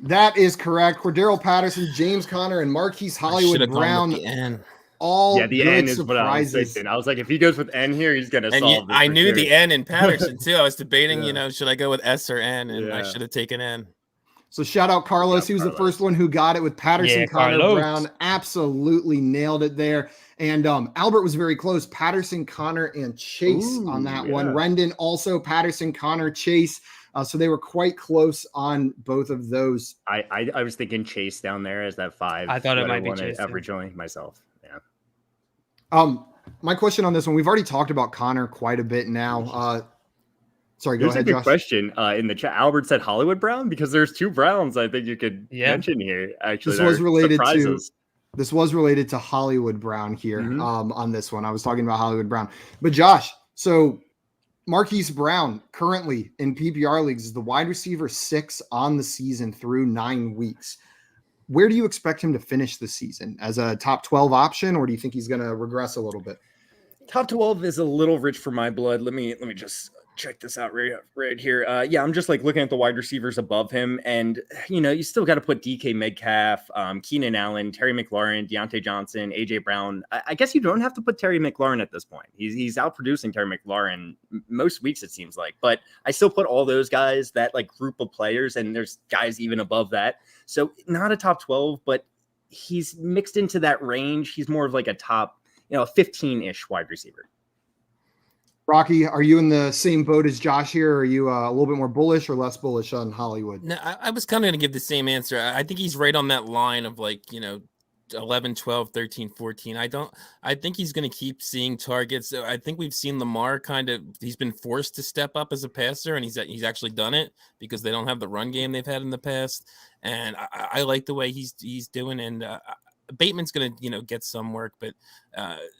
That is correct. Cordero Patterson, James Conner, and Marquise Hollywood Brown. All the N is what I was thinking. I was like, if he goes with N here, he's gonna solve this. I knew the N in Patterson too. I was debating, should I go with S or N? And I should have taken N. So shout out Carlos. He was the first one who got it with Patterson, Connor, Brown. Absolutely nailed it there. And Albert was very close. Patterson, Connor, and Chase on that one. Rendon also Patterson, Connor, Chase. So they were quite close on both of those. I was thinking Chase down there as that 5. I thought it might be Chase originally myself. Yeah. My question on this one, we've already talked about Connor quite a bit now. Sorry, go ahead, Josh. Josh. Question in the chat. Albert said Hollywood Brown because there's 2 Browns. I think you could mention here. Actually, this was related to Hollywood Brown here on this one. I was talking about Hollywood Brown, but Josh. So Marquise Brown currently in PPR leagues is the wide receiver 6 on the season through 9 weeks. Where do you expect him to finish the season? As a top 12 option, or do you think he's going to regress a little bit? Top 12 is a little rich for my blood. Let me just check this out right here. I'm just like looking at the wide receivers above him, and you still got to put DK Metcalf, Keenan Allen, Terry McLaurin, Deontay Johnson, AJ Brown. I guess you don't have to put Terry McLaurin at this point. He's outproducing Terry McLaurin most weeks, it seems like, but I still put all those guys, that like group of players, and there's guys even above that. So not a top 12, but he's mixed into that range. He's more of like a top, 15-ish wide receiver. Rocky, are you in the same boat as Josh here? Or are you a little bit more bullish or less bullish on Hollywood? No, I was kind of going to give the same answer. I think he's right on that line of 11, 12, 13, 14. I think he's going to keep seeing targets. I think we've seen Lamar he's been forced to step up as a passer, and he's actually done it because they don't have the run game they've had in the past. And I like the way he's doing. And Bateman's going to, get some work, but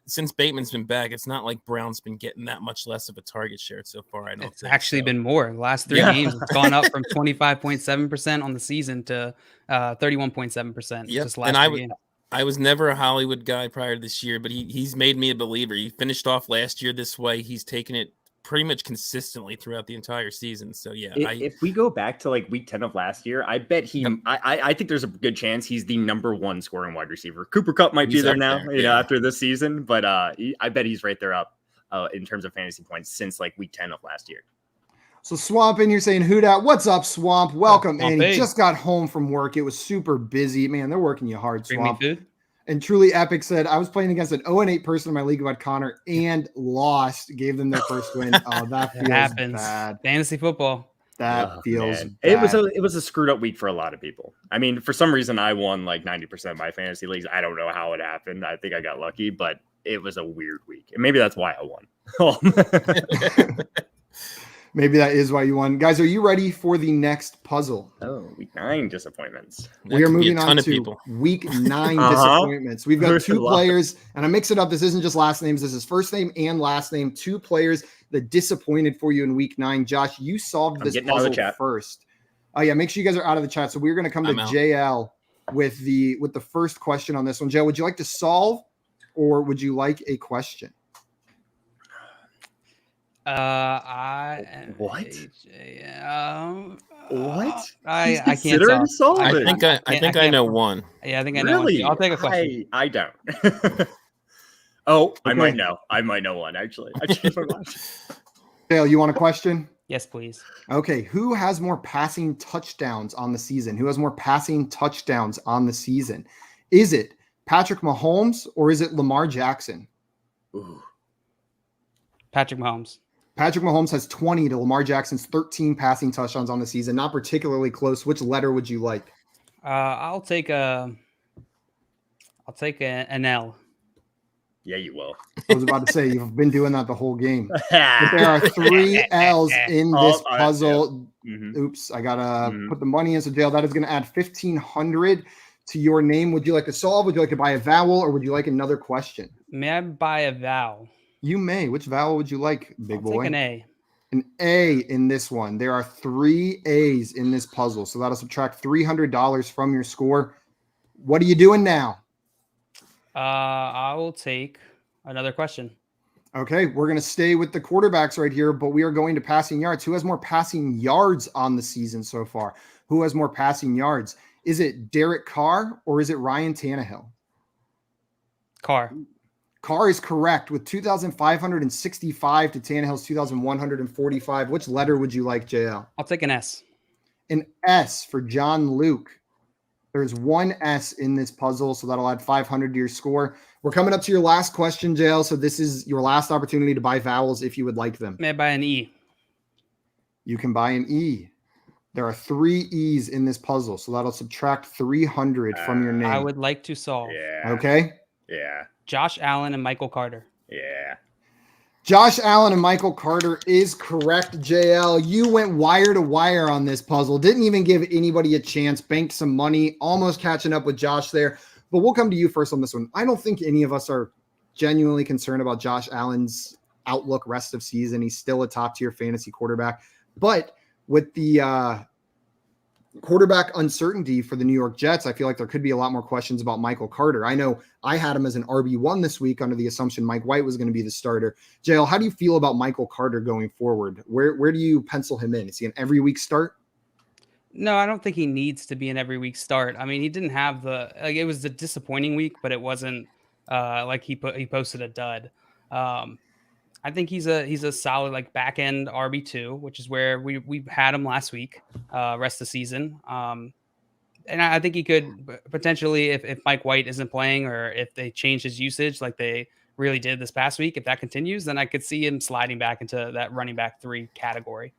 since Bateman's been back, it's not like Brown's been getting that much less of a target share so far. I don't It's think actually so. been more. The last 3 games, it's gone up from 25.7% on the season to 31.7% just last 3 games. I was never a Hollywood guy prior to this year, but he's made me a believer. He finished off last year this way. He's taken it pretty much consistently throughout the entire season. So yeah, if we go back to like week 10 of last year, I bet I think there's a good chance he's the number 1 scoring wide receiver. Cooper Kupp might be there now, after this season, but I bet he's right there up in terms of fantasy points since like week 10 of last year. So Swamp in, you're saying who dat? What's up, Swamp? Welcome. Swamp, and he just got home from work. It was super busy. Man, they're working you hard, Swamp. Bring me food. And Truly Epic said, I was playing against an 0-8 person in my league about Connor and lost. Gave them their first win. Oh, that feels bad. Fantasy football. That feels bad. It was a screwed up week for a lot of people. I mean, for some reason, I won like 90% of my fantasy leagues. I don't know how it happened. I think I got lucky, but it was a weird week. And maybe that's why I won. Maybe that is why you won. Guys, are you ready for the next puzzle? Oh, week 9 disappointments. We are moving on to week 9 disappointments. We've got 2 players, and I mix it up. This isn't just last names. This is first name and last name. 2 players that disappointed for you in week 9. Josh, you solved this puzzle first. Oh yeah, make sure you guys are out of the chat. So we're going to come to JL with the first question on this one. JL, would you like to solve or would you like a question? What? What? I can't solve I it. think I know one. Yeah, I think I know one. I'll take a question. I don't. Okay. I might know. I might know one, actually. I changed my mind. Dale, you want a question? Yes, please. Okay. Who has more passing touchdowns on the season? Who has more passing touchdowns on the season? Is it Patrick Mahomes or is it Lamar Jackson? Ooh. Patrick Mahomes. Patrick Mahomes has 20 to Lamar Jackson's 13 passing touchdowns on the season. Not particularly close. Which letter would you like? I'll take an L. Yeah, you will. I was about to say, you've been doing that the whole game. But there are 3 L's in this puzzle. Mm-hmm. Oops, I got to put the money in. So, Dale, that is going to add $1,500 to your name. Would you like to solve? Would you like to buy a vowel? Or would you like another question? May I buy a vowel? You may. Which vowel would you like, big boy? I'll take an A. An A in this one. There are 3 A's in this puzzle. So that'll subtract $300 from your score. What are you doing now? I will take another question. Okay, we're going to stay with the quarterbacks right here, but we are going to passing yards. Who has more passing yards on the season so far? Who has more passing yards? Is it Derek Carr or is it Ryan Tannehill? Carr. Carr is correct with 2,565 to Tannehill's 2,145. Which letter would you like, JL? I'll take an S. An S for John Luke. There's 1 S in this puzzle, so that'll add 500 to your score. We're coming up to your last question, JL, so this is your last opportunity to buy vowels if you would like them. May I buy an E? You can buy an E. There are 3 E's in this puzzle, so that'll subtract 300 from your name. I would like to solve. Yeah. Okay. Yeah. Josh Allen and Michael Carter. Yeah. Josh Allen and Michael Carter is correct, JL. You went wire to wire on this puzzle. Didn't even give anybody a chance. Banked some money. Almost catching up with Josh there. But we'll come to you first on this one. I don't think any of us are genuinely concerned about Josh Allen's outlook rest of season. He's still a top-tier fantasy quarterback. But with the quarterback uncertainty for the New York Jets, I feel like there could be a lot more questions about Michael Carter. I know I had him as an RB1 this week under the assumption Mike White was going to be the starter. JL, how do you feel about Michael Carter going forward? Where do you pencil him in? Is he an every week start? No, I don't think he needs to be an every week start. I mean, he didn't have it was a disappointing week, but it wasn't like he posted a dud. I think he's a solid like back end RB2, which is where we had him last week, rest of the season. And I think he could potentially, if Mike White isn't playing or if they change his usage like they really did this past week, if that continues, then I could see him sliding back into that running back 3 category.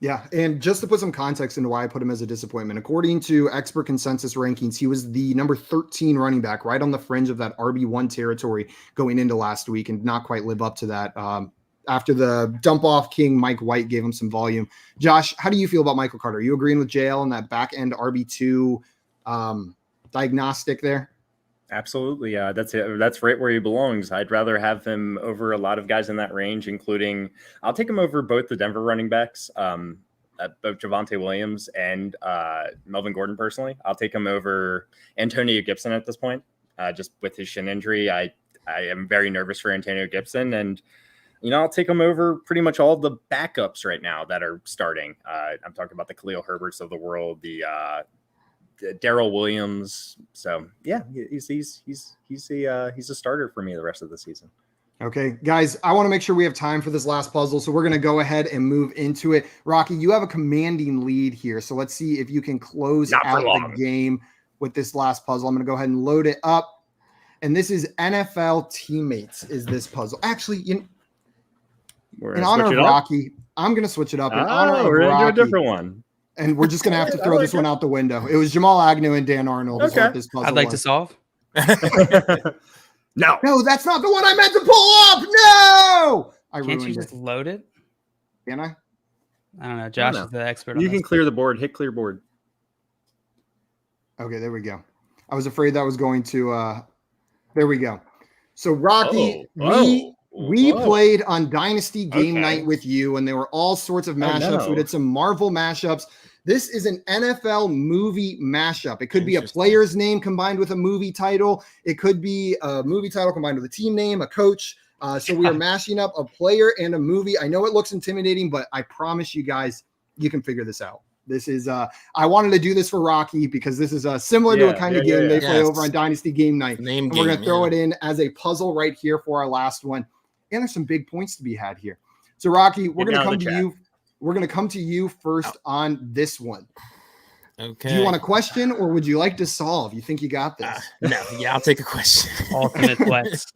Yeah, and just to put some context into why I put him as a disappointment, according to expert consensus rankings, he was the number 13 running back, right on the fringe of that RB1 territory going into last week and not quite live up to that. After the dump-off king, Mike White gave him some volume. Josh, how do you feel about Michael Carter? Are you agreeing with JL on that back-end RB2 diagnostic there? Absolutely. That's it. That's right where he belongs. I'd rather have him over a lot of guys in that range, including I'll take him over both the Denver running backs, both Javonte Williams and Melvin Gordon personally. I'll take him over Antonio Gibson at this point, just with his shin injury. I am very nervous for Antonio Gibson, and I'll take him over pretty much all the backups right now that are starting. I'm talking about the Khalil Herberts of the world, the Darrell Williams. So yeah, he's a starter for me the rest of the season. Okay, guys, I want to make sure we have time for this last puzzle, so we're going to go ahead and move into it. Rocky, you have a commanding lead here, so let's see if you can close out the game with this last puzzle. I'm going to go ahead and load it up, and this is NFL teammates. Is this puzzle actually? In honor of Rocky, I'm going to switch it up. In honor of we're Rocky, into a different one. And we're just going to have to throw this one out the window. It was Jamal Agnew and Dan Arnold. Okay. This puzzle I'd like to solve. No, that's not the one I meant to pull up. No, Can't you just load it? Can I? I don't know. Josh is the expert. You can clear the board. Hit clear board. Okay, there we go. I was afraid that was going to. There we go. So Rocky, we played on Dynasty Game Night with you, and there were all sorts of mashups. We did some Marvel mashups. This is an NFL movie mashup. It could be a player's name combined with a movie title. It could be a movie title combined with a team name, a coach. So we are mashing up a player and a movie. I know it looks intimidating, but I promise you guys, you can figure this out. This is I wanted to do this for Rocky because this is similar to a kind of game they play over on Dynasty Game Night. We're going to throw it in as a puzzle right here for our last one. And there's some big points to be had here. So Rocky, we're going to come to you. We're going to come to you first on this one. Okay. Do you want a question or would you like to solve? You think you got this? No. Yeah, I'll take a question. Ultimate flex.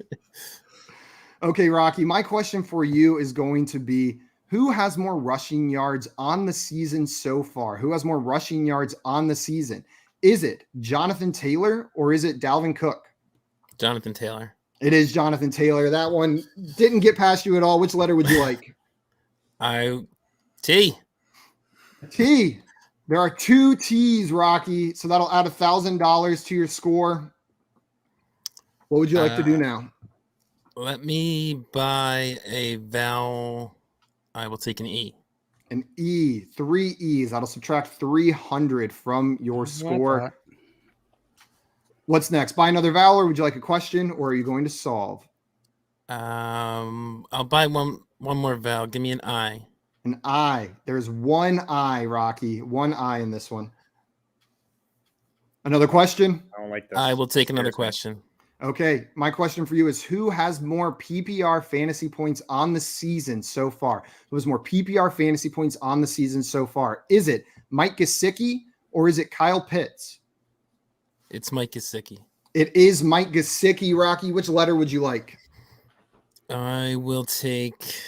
Okay, Rocky, my question for you is going to be, who has more rushing yards on the season so far? Who has more rushing yards on the season? Is it Jonathan Taylor or is it Dalvin Cook? Jonathan Taylor. It is Jonathan Taylor. That one didn't get past you at all. Which letter would you like? T. T. There are 2 T's, Rocky. So that'll add $1,000 to your score. What would you like to do now? Let me buy a vowel. I will take an E. An E. 3 E's. That'll subtract 300 from your score. What's next? Buy another vowel, or would you like a question, or are you going to solve? I'll buy one more vowel. Give me an I. An I. There's 1 I, Rocky. 1 I in this one. Another question? I don't like this. I will take another question. Okay. My question for you is, who has more PPR fantasy points on the season so far? Who has more PPR fantasy points on the season so far? Is it Mike Gesicki or is it Kyle Pitts? It's Mike Gesicki. It is Mike Gesicki, Rocky. Which letter would you like? I will take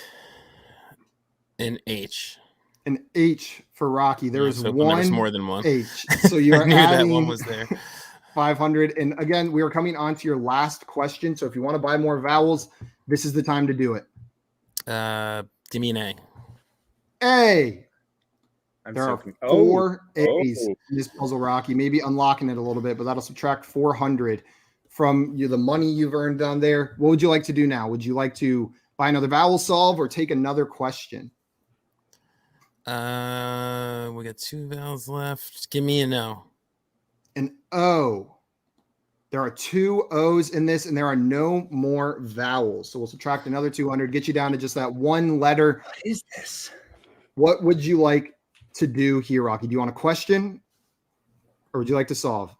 an H. An H for Rocky. There is one. There's more than one. H. So you're I knew adding that one was there. 500. And again, we are coming on to your last question. So if you want to buy more vowels, this is the time to do it. Give me an A. A. There are 4 A's in this puzzle, Rocky. Maybe unlocking it a little bit, but that'll subtract 400 from the money you've earned down there. What would you like to do now? Would you like to buy another vowel solve or take another question? We got 2 vowels left. Give me an O. An O. There are 2 O's in this, and there are no more vowels. So we'll subtract another 200, get you down to just that 1 letter. What is this? What would you like to do here, Rocky? Do you want a question or would you like to solve?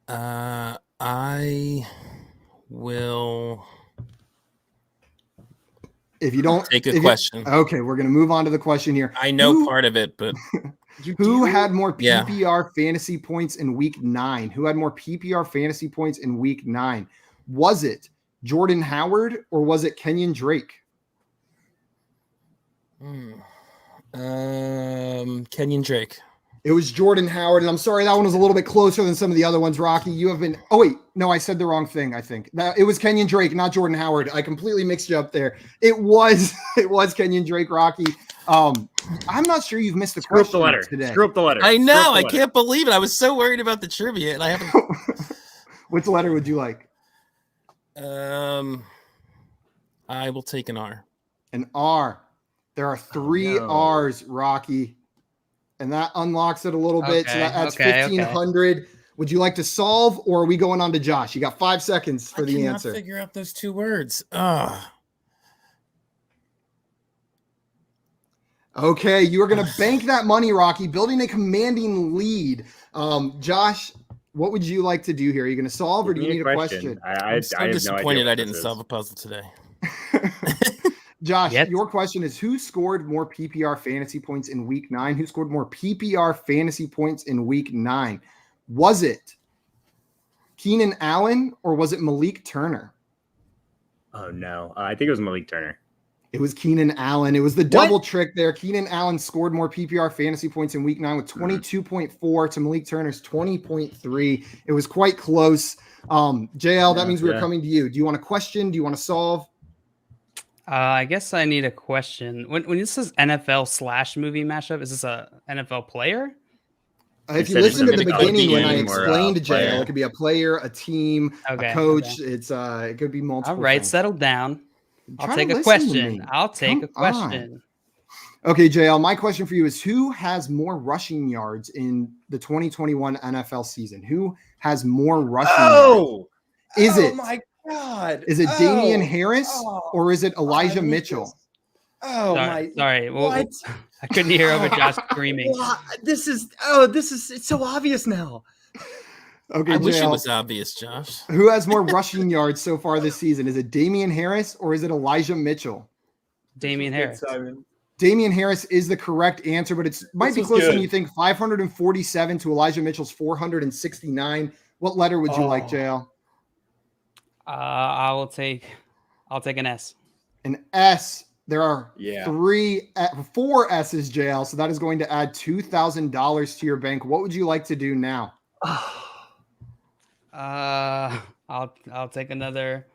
I will. If you don't take a question. Okay, we're going to move on to the question here. I know part of it, but who had more PPR fantasy points in week 9? Who had more PPR fantasy points in week 9? Was it Jordan Howard or was it Kenyan Drake? Kenyon Drake. It was Jordan Howard, and I'm sorry that one was a little bit closer than some of the other ones. Rocky, you have been. Oh wait, no, I said the wrong thing. I think it was Kenyan Drake, not Jordan Howard. I completely mixed you up there. It was Kenyan Drake. Rocky. I'm not sure you've missed the Screw up question the letter today. Screw up the letter. I Screw know. up the I letter. can't believe it. I was so worried about the trivia, and I haven't. Which letter would you like? I will take an R. An R. There are 3 R's, Rocky. And that unlocks it a little bit. So that's 1,500. Okay. Would you like to solve, or are we going on to Josh? You got 5 seconds for the answer. I cannot figure out those 2 words. Okay, you are going to bank that money, Rocky, building a commanding lead. Josh, what would you like to do here? Are you going to solve, or do you need a question? I'm so disappointed I didn't solve a puzzle today. Josh, your question is, who scored more PPR fantasy points in week 9? Who scored more PPR fantasy points in week 9? Was it Keenan Allen or was it Malik Turner? Oh, no. I think it was Malik Turner. It was Keenan Allen. It was the double trick there. Keenan Allen scored more PPR fantasy points in week 9 with 22.4 to Malik Turner's 20.3. It was quite close. JL, that means we're coming to you. Do you want a question? Do you want to solve? I guess I need a question. When this says NFL/movie mashup, is this a NFL player? If you listen to the beginning when I explained to JL, it could be a player, a team, a coach. Okay. It could be multiple. All right, settle down. I'll take a question. Okay, JL, my question for you is, who has more rushing yards in the 2021 NFL season? Who has more rushing yards? Is it Damian Harris or is it Elijah Mitchell? Sorry. What? I couldn't hear over Josh screaming. It's so obvious now. Okay, I wish it was obvious, Josh. Who has more rushing yards so far this season? Is it Damian Harris or is it Elijah Mitchell? Damian Harris. Damian Harris is the correct answer, but it might be closer than you think. 547 to Elijah Mitchell's 469. What letter would you like, JL? I'll take an S. An S. There are 4 S's, JL. So that is going to add $2,000 to your bank. What would you like to do now? I'll take another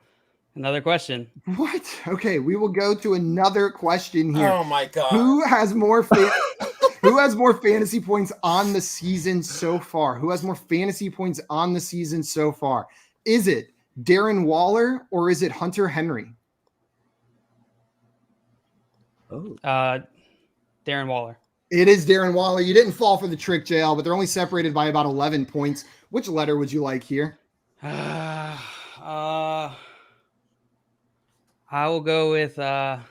question. What? Okay, we will go to another question here. Oh my God. Who has more fantasy points on the season so far? Who has more fantasy points on the season so far? Is it Darren Waller or is it Hunter Henry? Darren Waller. It is Darren Waller. You didn't fall for the trick, JL, but they're only separated by about 11 points. Which letter would you like here? I will go with a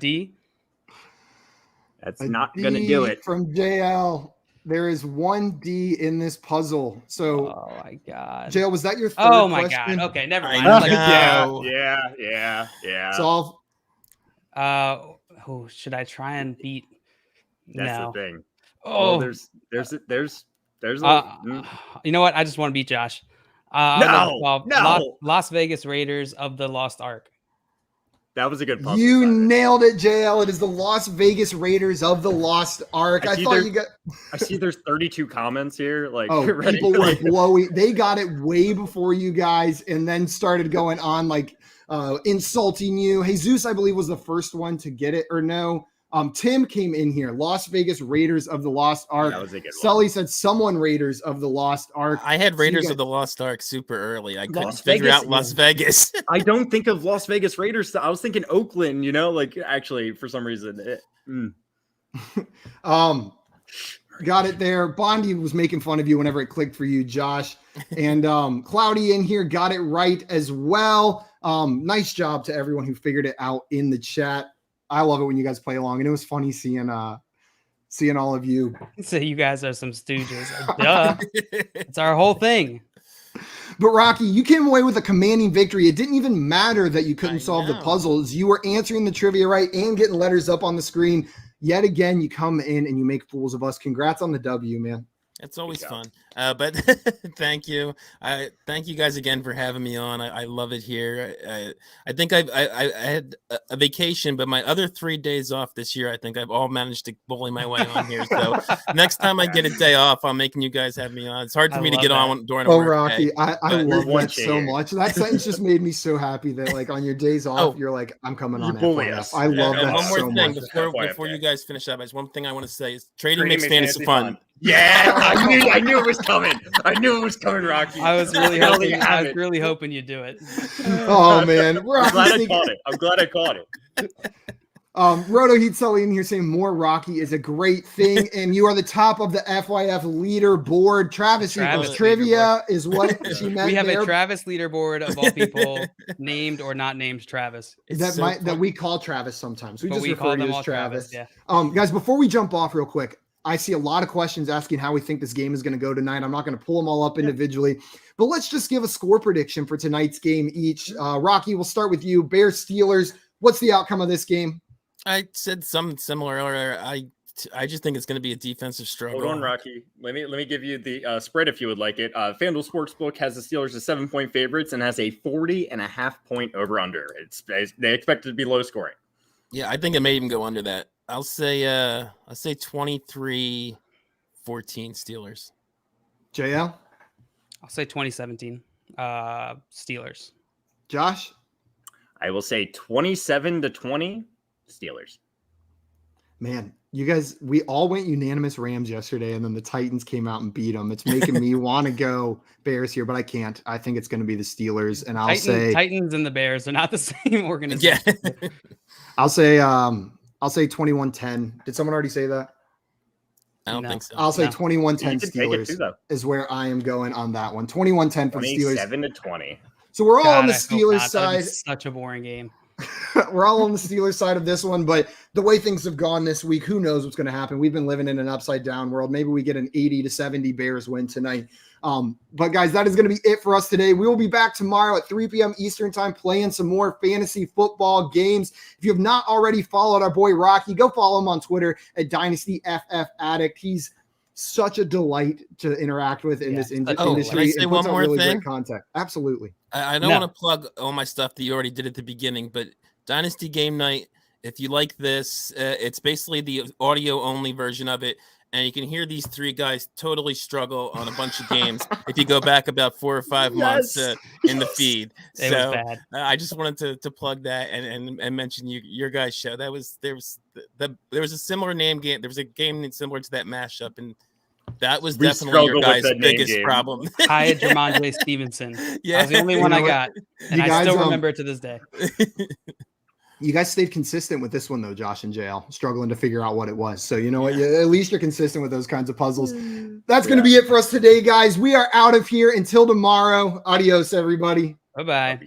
D. That's not going to do it. From JL. There is 1 D in this puzzle. So, oh my God, JL, was that your third question? Oh my God. Okay, never mind. Yeah. Solve. Should I try and beat? That's the thing. Oh, there's you know what? I just want to beat Josh. No. Las Vegas Raiders of the Lost Ark. That was a good puzzle. You nailed it, JL. It is the Las Vegas Raiders of the Lost Ark. I see there's 32 comments here. Like, people were blowing. They got it way before you guys, and then started going on like insulting you. Jesus, I believe, was the first one to get it, or no? Tim came in here. Las Vegas Raiders of the Lost Ark. That was a good one. Sully said someone Raiders of the Lost Ark. I had Raiders of the Lost Ark super early. I couldn't figure out Las Vegas. I don't think of Las Vegas Raiders. I was thinking Oakland, actually for some reason. Got it there. Bondi was making fun of you whenever it clicked for you, Josh. And Cloudy in here got it right as well. Nice job to everyone who figured it out in the chat. I love it when you guys play along, and it was funny seeing all of you. So you guys are some stooges. Duh. It's our whole thing. But Rocky, you came away with a commanding victory. It didn't even matter that you couldn't solve the puzzles. You were answering the trivia right and getting letters up on the screen. Yet again, you come in and you make fools of us. Congrats on the W, man. It's always fun. But thank you. Thank you guys again for having me on. I love it here. I think I had a vacation, but my other 3 days off this year, I think I've all managed to bully my way on here. So next time I get a day off, I'm making you guys have me on. It's hard for me to get on during a work Rocky, day. I love that so much. That sentence just made me so happy that like on your days off, you're like, I'm coming on FYF. I love that one more so thing much. before you guys finish up. There's one thing I want to say is trading makes fantasy fun. Yeah, I knew it was coming. I knew it was coming, Rocky. I was really hoping you'd do it. Oh man, I'm glad I caught it. Roto Heat Sully in here saying more Rocky is a great thing, and you are the top of the FYF leaderboard. Travis trivia is what she meant. We have a Travis leaderboard of all people, named or not named Travis. That we call Travis sometimes. We refer to as Travis. Yeah. Guys, before we jump off real quick, I see a lot of questions asking how we think this game is going to go tonight. I'm not going to pull them all up individually, but let's just give a score prediction for tonight's game each. Rocky, we'll start with you. Bears Steelers. What's the outcome of this game? I said something similar earlier. I just think it's going to be a defensive struggle. Hold on, Rocky. Let me give you the spread if you would like it. FanDuel Sportsbook has the Steelers as 7-point favorites and has a 40.5 point over under. They expect it to be low scoring. Yeah, I think it may even go under that. I'll say 23-14 Steelers. JL? I'll say 2017 Steelers. Josh? I will say 27-20 Steelers. Man, you guys, we all went unanimous Rams yesterday, and then the Titans came out and beat them. It's making me want to go Bears here, but I can't. I think it's going to be the Steelers, and I'll say Titans and the Bears are not the same organization. Yeah. I'll say 21-10. Did someone already say that? I don't think so. I'll say 21-10 Steelers is where I am going on that one. 21-10 for the Steelers. 27-20. So we're all on the Steelers side. Such a boring game. We're all on the Steelers side of this one, but the way things have gone this week, who knows what's going to happen? We've been living in an upside down world. Maybe we get an 80-70 Bears win tonight. But guys, that is going to be it for us today. We will be back tomorrow at 3 p.m. Eastern time playing some more fantasy football games. If you have not already followed our boy Rocky, go follow him on Twitter at DynastyFFAddict. He's such a delight to interact with in this industry. Can I say one more thing? Content. Absolutely. I don't want to plug all my stuff that you already did at the beginning, but Dynasty Game Night, if you like this, it's basically the audio only version of it. And you can hear these three guys totally struggle on a bunch of games if you go back about 4 or 5 months in the feed. It was bad. I just wanted to plug that and mention your guys' show. There was a similar name game. There was a game similar to that mashup, and that was definitely your guys' biggest problem. I had Jamondre Stevenson. Yeah, that was the only one I got, and I still remember it to this day. You guys stayed consistent with this one, though, Josh and JL, struggling to figure out what it was. So, you know what? At least you're consistent with those kinds of puzzles. That's going to be it for us today, guys. We are out of here until tomorrow. Adios, everybody. Bye-bye.